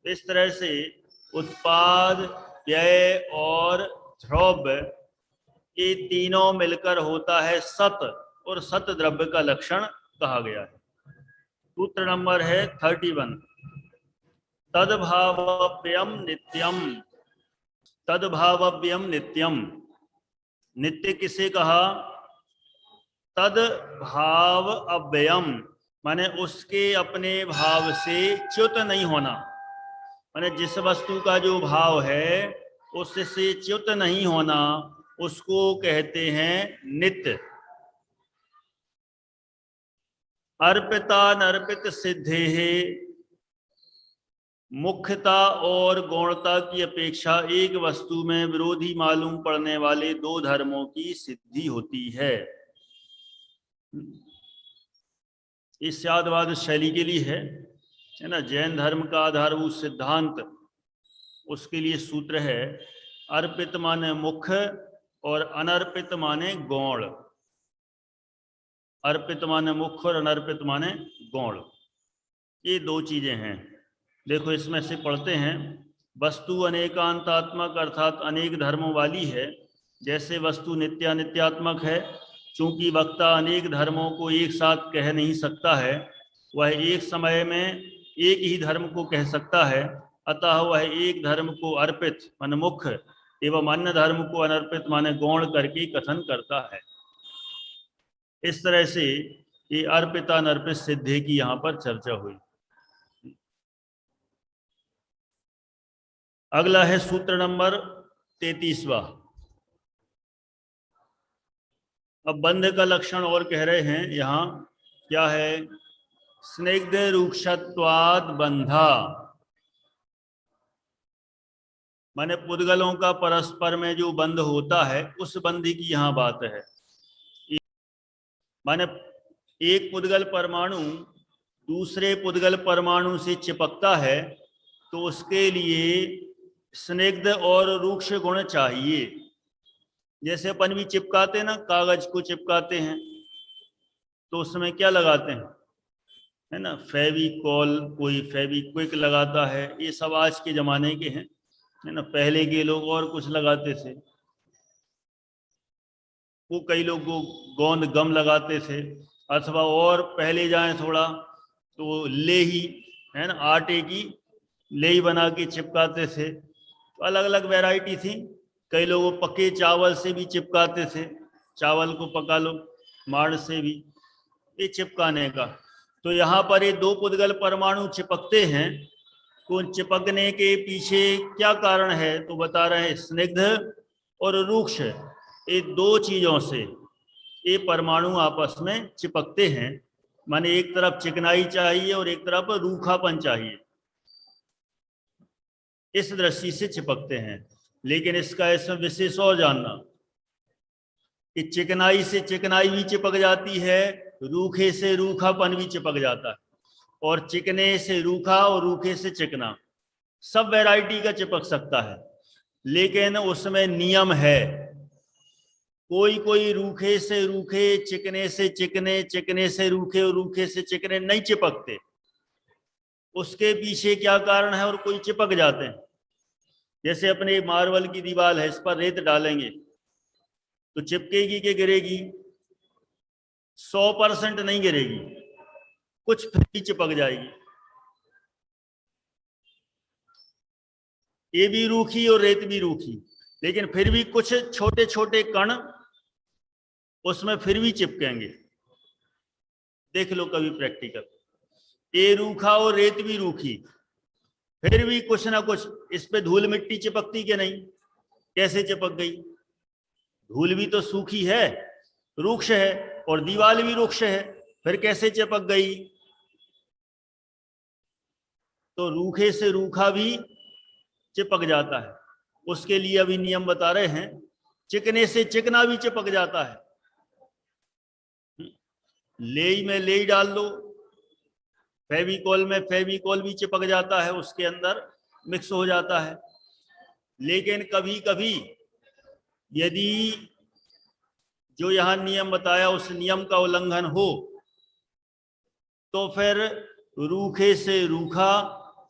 इस तरह से उत्पाद, व्यय और द्रव्य ये तीनों मिलकर होता है सत, और सत द्रव्य का लक्षण कहा गया है। सूत्र नंबर है 31। तद्भाव्यम नित्यम। तद्भाव्यम नित्यम, नित्य किसे कहा? तद भाव अव्ययम, माने उसके अपने भाव से च्युत नहीं होना। माने जिस वस्तु का जो भाव है उससे च्युत नहीं होना, उसको कहते हैं नित्य। अर्पिता नर्पित सिद्धे है, मुख्यता और गौणता की अपेक्षा एक वस्तु में विरोधी मालूम पड़ने वाले दो धर्मों की सिद्धि होती है। इस यादवाद शैली के लिए है ना। जैन धर्म का आधारभूत सिद्धांत, उसके लिए सूत्र है अर्पित माने मुख्य और अनर्पित माने गौण। अर्पित माने मुख्य और अनर्पित माने गौण, ये दो चीजें हैं। देखो इसमें से पढ़ते हैं। वस्तु अनेकांतात्मक अर्थात अनेक धर्मों वाली है। जैसे वस्तु नित्यानित्यात्मक है, चूंकि वक्ता अनेक धर्मों को एक साथ कह नहीं सकता है, वह एक समय में एक ही धर्म को कह सकता है, अतः वह एक धर्म को अर्पित माने मुख्य एवं अन्य धर्म को अनर्पित माने गौण करके कथन करता है। इस तरह से ये अर्पिता अनर्पित सिद्धि की यहाँ पर चर्चा हुई। अगला है सूत्र नंबर 33वां। अब बंध का लक्षण और कह रहे हैं यहाँ, क्या है? स्निग्ध रूक्षत्वाद बंधा, माने पुद्गलों का परस्पर में जो बंध होता है उस बंध की यहाँ बात है। माने एक पुद्गल परमाणु दूसरे पुद्गल परमाणु से चिपकता है तो उसके लिए स्निग्ध और रूक्ष गुण चाहिए। जैसे अपन भी चिपकाते हैं ना, कागज को चिपकाते हैं तो उसमें क्या लगाते हैं, है ना, फेविकॉल, कोई फेविक्विक लगाता है। ये सब आज के जमाने के हैं, है ना। पहले के लोग और कुछ लगाते थे, वो कई लोग गोंद गम लगाते थे, अथवा और पहले जाएं थोड़ा तो लेही है ना, आटे की लेही बना के चिपकाते थे। तो अलग अलग वैरायटी थी। कई लोग पके चावल से भी चिपकाते थे, चावल को पका लो माड़ से भी, ये चिपकाने का। तो यहाँ पर ये दो पुद्गल परमाणु चिपकते हैं, तो चिपकने के पीछे क्या कारण है, तो बता रहे हैं स्निग्ध और रूक्ष, ये दो चीजों से ये परमाणु आपस में चिपकते हैं। माने एक तरफ चिकनाई चाहिए और एक तरफ रूखापन चाहिए, इस दृष्टि से चिपकते हैं। लेकिन इसका इसमें विशेष और जानना कि चिकनाई से चिकनाई भी चिपक जाती है, रूखे से रूखापन भी चिपक जाता है, और चिकने से रूखा और रूखे से चिकना, सब वैरायटी का चिपक सकता है। लेकिन उसमें नियम है, कोई कोई रूखे से रूखे, चिकने से चिकने, चिकने से रूखे और रूखे से चिकने नहीं चिपकते। उसके पीछे क्या कारण है, और कोई चिपक जाते हैं। जैसे अपने मार्बल की दीवार है, इस पर रेत डालेंगे तो चिपकेगी कि गिरेगी? 100% नहीं गिरेगी, कुछ फिर भी चिपक जाएगी। ये भी रूखी और रेत भी रूखी, लेकिन फिर भी कुछ छोटे छोटे कण उसमें फिर भी चिपकेंगे। देख लो कभी प्रैक्टिकल, ये रूखा और रेत भी रूखी, फिर भी कुछ ना कुछ इस पे धूल मिट्टी चिपकती कि नहीं? कैसे चिपक गई? धूल भी तो सूखी है, रूक्ष है, और दीवार भी रूक्ष है, फिर कैसे चिपक गई? तो रूखे से रूखा भी चिपक जाता है। उसके लिए अभी नियम बता रहे हैं, चिकने से चिकना भी चिपक जाता है। लेई में लेई डाल दो, फेविकॉल में फेविकॉल भी चिपक जाता है, उसके अंदर मिक्स हो जाता है। लेकिन कभी कभी यदि जो यहां नियम बताया उस नियम का उल्लंघन हो, तो फिर रूखे से रूखा,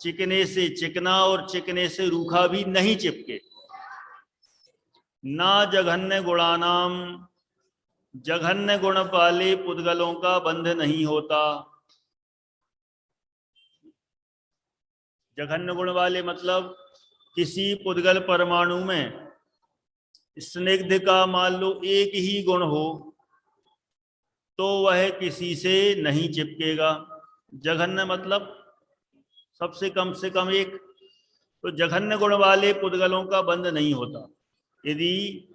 चिकने से चिकना और चिकने से रूखा भी नहीं चिपके। ना जघन्य गुणानाम, जघन्य गुण वाले पुद्गलों का बंध नहीं होता। जघन्य गुण वाले मतलब किसी पुद्गल परमाणु में स्निग्ध का मान लो एक ही गुण हो तो वह किसी से नहीं चिपकेगा। जघन्य मतलब सबसे कम से कम एक। तो जघन्य गुण वाले पुद्गलों का बंध नहीं होता। यदि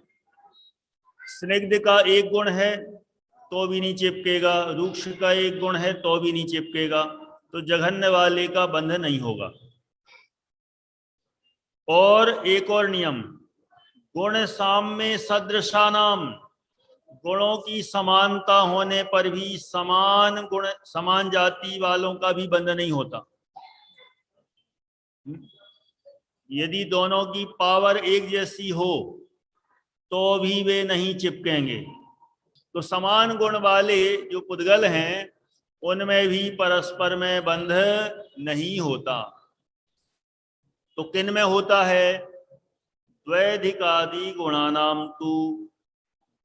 स्निग्ध का एक गुण है तो भी नहीं चिपकेगा, रूक्ष का एक गुण है तो भी नहीं चिपकेगा, तो जघन्य वाले का बंध नहीं होगा। और एक और नियम, गुण साम्य सदृशानाम, गुणों की समानता होने पर भी समान गुण, समान जाति वालों का भी बंध नहीं होता। यदि दोनों की पावर एक जैसी हो तो भी वे नहीं चिपकेंगे। तो समान गुण वाले जो पुद्गल हैं उनमें भी परस्पर में बंध नहीं होता। तो किन में होता है? द्वैधिकादि गुणानाम तु,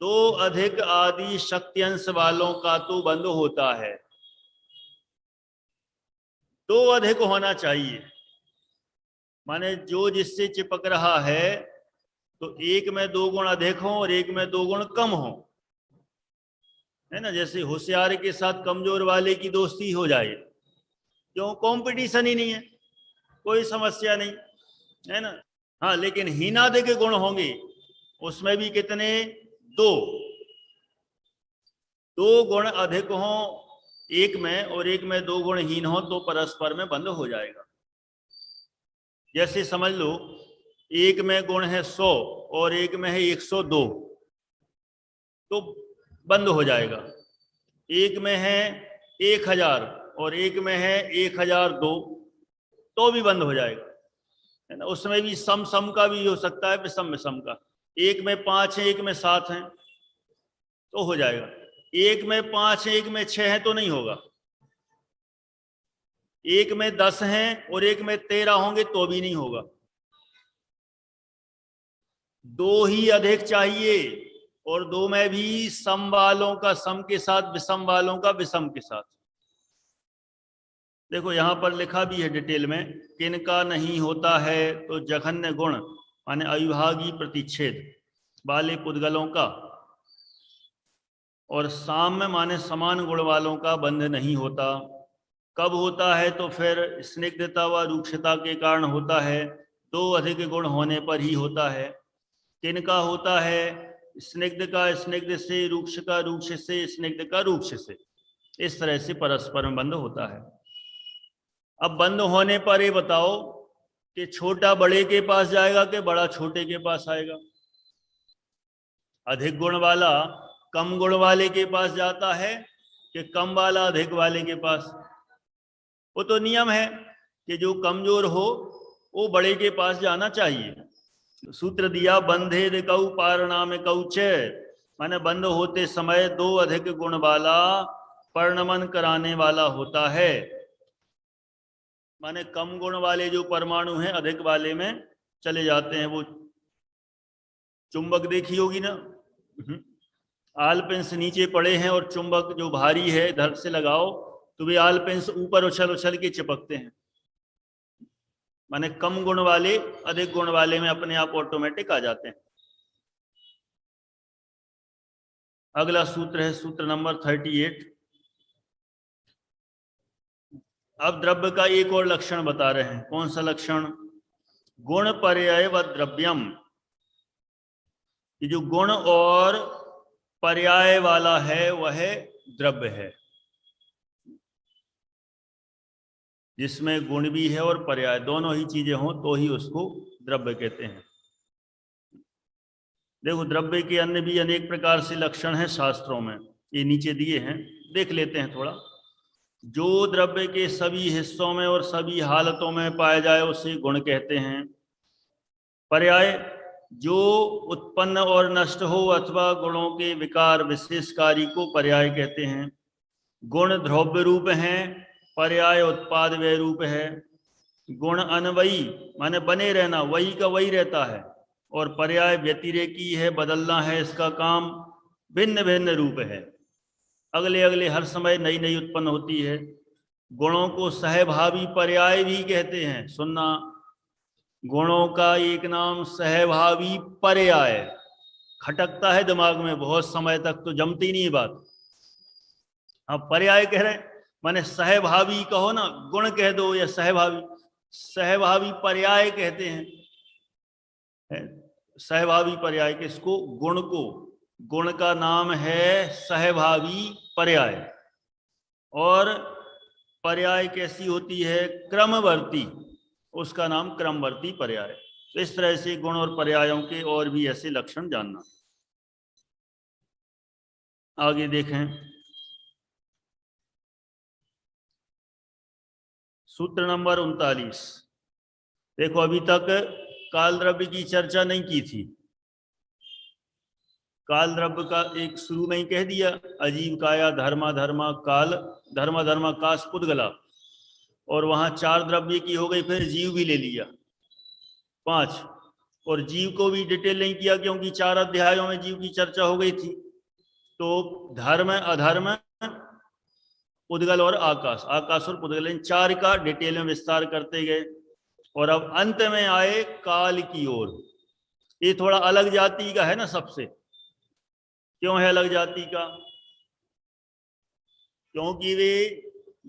दो अधिक आदि शक्तियांश वालों का तो बंध होता है। दो अधिक होना चाहिए, माने जो जिससे चिपक रहा है तो एक में दो गुण अधिक हो और एक में दो गुण कम हो, है ना। जैसे होशियार के साथ कमजोर वाले की दोस्ती हो जाए, क्यों? कंपटीशन ही नहीं है, कोई समस्या नहीं, है ना। हाँ, लेकिन हीनादि के गुण होंगे, उसमें भी कितने? दो। दो गुण अधिक हो एक में और एक में दो गुण हीन हो तो परस्पर में बंध हो जाएगा। जैसे समझ लो एक में गुण है 100 और एक में है 102, तो बंद हो जाएगा। एक में है 1000 और एक में है 1002, तो भी बंद हो जाएगा, है ना। उसमें भी सम सम का भी हो सकता है, विषम विषम का। एक में 5 है एक में 7 है तो हो जाएगा। एक में 5 है एक में 6 है तो नहीं होगा। एक में 10 हैं और एक में 13 होंगे तो भी नहीं होगा। दो ही अधिक चाहिए, और दो में भी सम वालों का सम के साथ, विषम वालों का विषम के साथ। देखो यहाँ पर लिखा भी है डिटेल में, किनका नहीं होता है, तो जघन्य गुण माने अविभागी प्रतिच्छेद वाले पुद्गलों का, और साम्य माने समान गुण वालों का बंध नहीं होता। कब होता है, तो फिर स्निग्धता व रूक्षता के कारण होता है, दो अधिक गुण होने पर ही होता है। किनका होता है, स्निग्ध का स्निग्ध से, रूक्ष का रूक्ष से, स्निग्ध का रूक्ष से, इस तरह से परस्पर में बंध होता है। अब बंद होने पर ये बताओ कि छोटा बड़े के पास जाएगा कि बड़ा छोटे के पास आएगा? अधिक गुण वाला कम गुण वाले के पास जाता है कि कम वाला अधिक वाले के पास? वो तो नियम है कि जो कमजोर हो वो बड़े के पास जाना चाहिए। सूत्र दिया, बंधेद कऊ पारणाम कौच, माने बंद होते समय दो अधिक गुण वाला परिणमन कराने वाला होता है। माने कम गुण वाले जो परमाणु हैं अधिक वाले में चले जाते हैं। वो चुंबक देखी होगी ना, आल पेंस नीचे पड़े हैं और चुंबक जो भारी है धड़ से लगाओ तो वे आल पेंस ऊपर उछल उछल के चिपकते हैं। माने कम गुण वाले अधिक गुण वाले में अपने आप ऑटोमेटिक आ जाते हैं। अगला सूत्र है सूत्र नंबर 38। अब द्रव्य का एक और लक्षण बता रहे हैं। कौन सा लक्षण? गुण पर्याय व द्रव्यम। ये जो गुण और पर्याय वाला है वह द्रव्य है, जिसमें गुण भी है और पर्याय, दोनों ही चीजें हों तो ही उसको द्रव्य कहते हैं। देखो द्रव्य के अन्य भी अनेक प्रकार से लक्षण हैं शास्त्रों में, ये नीचे दिए हैं, देख लेते हैं थोड़ा। जो द्रव्य के सभी हिस्सों में और सभी हालतों में पाया जाए उसे गुण कहते हैं। पर्याय जो उत्पन्न और नष्ट हो अथवा गुणों के विकार विशेषकारी को पर्याय कहते हैं। गुण द्रव्य रूप हैं, पर्याय उत्पाद व्यय रूप है। गुण अनवयी माने बने रहना, वही का वही रहता है, और पर्याय व्यतिरेकी है, बदलना है इसका काम, भिन्न भिन्न रूप है, अगले अगले हर समय नई नई उत्पन्न होती है। गुणों को सहभावी पर्याय भी कहते हैं। सुनना, गुणों का एक नाम सहभावी पर्याय। खटकता है दिमाग में, बहुत समय तक तो जमती नहीं बात। अब पर्याय कह रहे माने सहभावी कहो ना, गुण कह दो या सहभावी, सहभावी पर्याय कहते हैं। सहभावी पर्याय किसको? गुण को। गुण का नाम है सहभावी पर्याय। और पर्याय कैसी होती है? क्रमवर्ती, उसका नाम क्रमवर्ती पर्याय। तो इस तरह से गुण और पर्यायों के और भी ऐसे लक्षण जानना। आगे देखें सूत्र नंबर 39। देखो अभी तक काल द्रव्य की चर्चा नहीं की थी। काल द्रव्य का एक शुरू में ही कह दिया, अजीव काया धर्मा धर्मा काल, धर्मा धर्मा काश पुद्गला, और वहां 4 द्रव्य की हो गई, फिर जीव भी ले लिया 5, और जीव को भी डिटेल नहीं किया क्योंकि 4 अध्यायों में जीव की चर्चा हो गई थी। तो धर्म अधर्म पुद्गल और आकाश, आकाश और पुद्गल, इन 4 का डिटेल में विस्तार करते गए, और अब अंत में आए काल की ओर। ये थोड़ा अलग जाति का है ना सबसे। क्यों है अलग जाति का? क्योंकि वे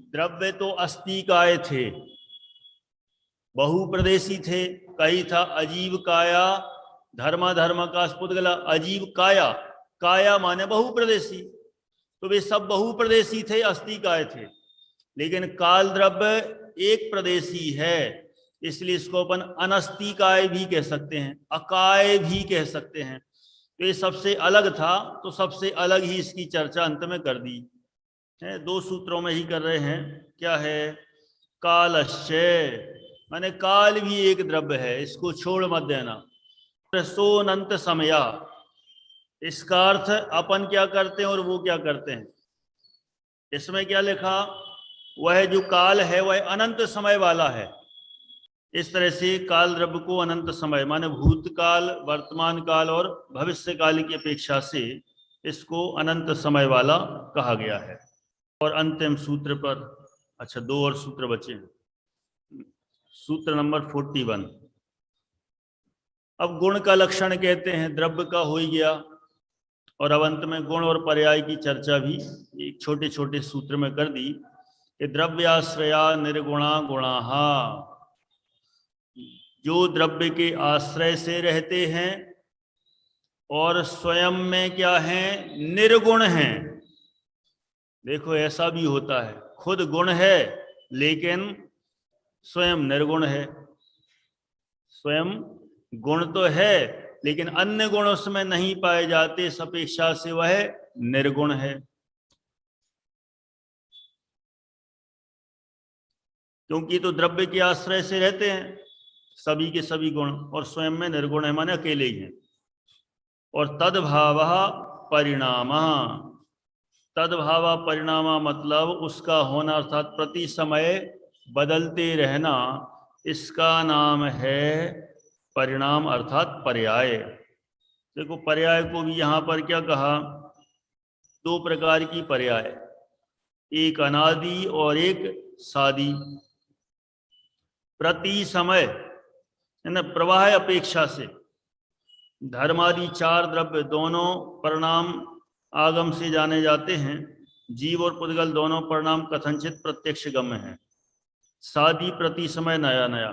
द्रव्य तो अस्तिकाय थे, बहुप्रदेशी थे। कही था अजीव काया धर्मा धर्म का पुद्गला, अजीव काया, काया माने बहुप्रदेशी, तो वे सब बहुप्रदेशी थे, अस्तिकाय थे। लेकिन काल द्रव्य एक प्रदेशी है, इसलिए इसको अपन अनस्तिकाय भी कह सकते हैं, अकाय भी कह सकते हैं। तो ये सबसे अलग था, तो सबसे अलग ही इसकी चर्चा अंत में कर दी है। 2 सूत्रों में ही कर रहे हैं। क्या है? कालश्चय माने काल भी एक द्रव्य है, इसको छोड़ मत देना। सोनंत समया, इसका अर्थ अपन क्या करते हैं और वो क्या करते हैं। इसमें क्या लिखा? वह जो काल है वह अनंत समय वाला है। इस तरह से काल द्रव्य को अनंत समय माने भूतकाल, वर्तमान काल और भविष्य काल की अपेक्षा से इसको अनंत समय वाला कहा गया है। और अंतिम सूत्र पर अच्छा, 2 और सूत्र बचे हैं। सूत्र नंबर 41। अब गुण का लक्षण कहते हैं, द्रव्य का हो ही गया, और अब अंत में गुण और पर्याय की चर्चा भी एक छोटे छोटे सूत्र में कर दी कि द्रव्याश्रया निर्गुणा गुणाहा, जो द्रव्य के आश्रय से रहते हैं और स्वयं में क्या है, निर्गुण हैं। देखो ऐसा भी होता है, खुद गुण है लेकिन स्वयं निर्गुण है, स्वयं गुण तो है लेकिन अन्य गुण उसमें नहीं पाए जाते, इस अपेक्षा से वह निर्गुण है। क्योंकि तो द्रव्य के आश्रय से रहते हैं सभी के सभी गुण, और स्वयं में निर्गुण है, माने अकेले ही हैं। और तद्भाव परिणाम, तद्भाव परिणाम मतलब उसका होना, अर्थात प्रति समय बदलते रहना, इसका नाम है परिणाम अर्थात पर्याय। देखो पर्याय को भी यहां पर क्या कहा, 2 प्रकार की पर्याय, एक अनादि और एक सादी। प्रति समय है ना, प्रवाह अपेक्षा से, धर्मादि 4 द्रव्य दोनों परिणाम आगम से जाने जाते हैं, जीव और पुद्गल दोनों परिणाम कथनचित प्रत्यक्ष गम्य हैं। सादी प्रति समय नया नया,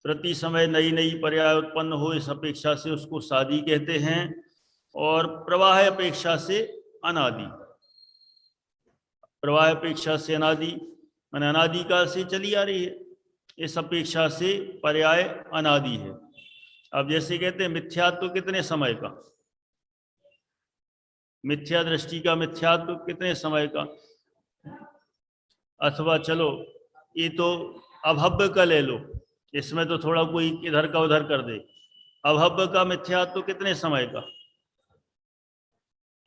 प्रति समय नई नई पर्याय उत्पन्न हो, इस अपेक्षा से उसको सादी कहते हैं। और प्रवाह अपेक्षा से अनादि, प्रवाह अपेक्षा से अनादि माने अनादि काल से चली आ रही है, इस अपेक्षा से पर्याय अनादि है। अब जैसे कहते हैं मिथ्यात्व कितने समय का, मिथ्या दृष्टि का मिथ्यात्व कितने समय का, अथवा चलो ये तो अभव्य का ले लो, इसमें तो थोड़ा कोई इधर का उधर कर दे, अभव्य का मिथ्यात्व कितने समय का,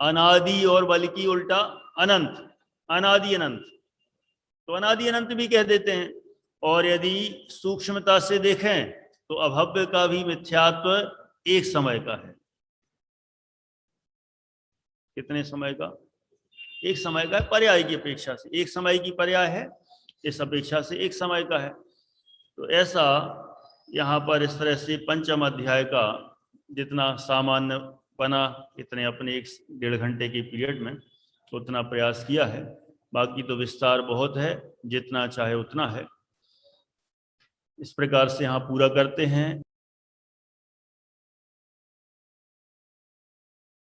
अनादि और बल्कि उल्टा अनंत, अनादि अनंत, तो अनादि अनंत भी कह देते हैं। और यदि सूक्ष्मता से देखें तो अभव्य का भी मिथ्यात्व एक समय का है। कितने समय का, एक समय का है, पर्याय की अपेक्षा से एक समय की पर्याय है, इस अपेक्षा से एक समय का है। तो ऐसा यहाँ पर इस तरह से पंचम अध्याय का जितना सामान्य बना, इतने अपने 1-1.5 घंटे के पीरियड में उतना प्रयास किया है। बाकी तो विस्तार बहुत है, जितना चाहे उतना है। इस प्रकार से यहाँ पूरा करते हैं।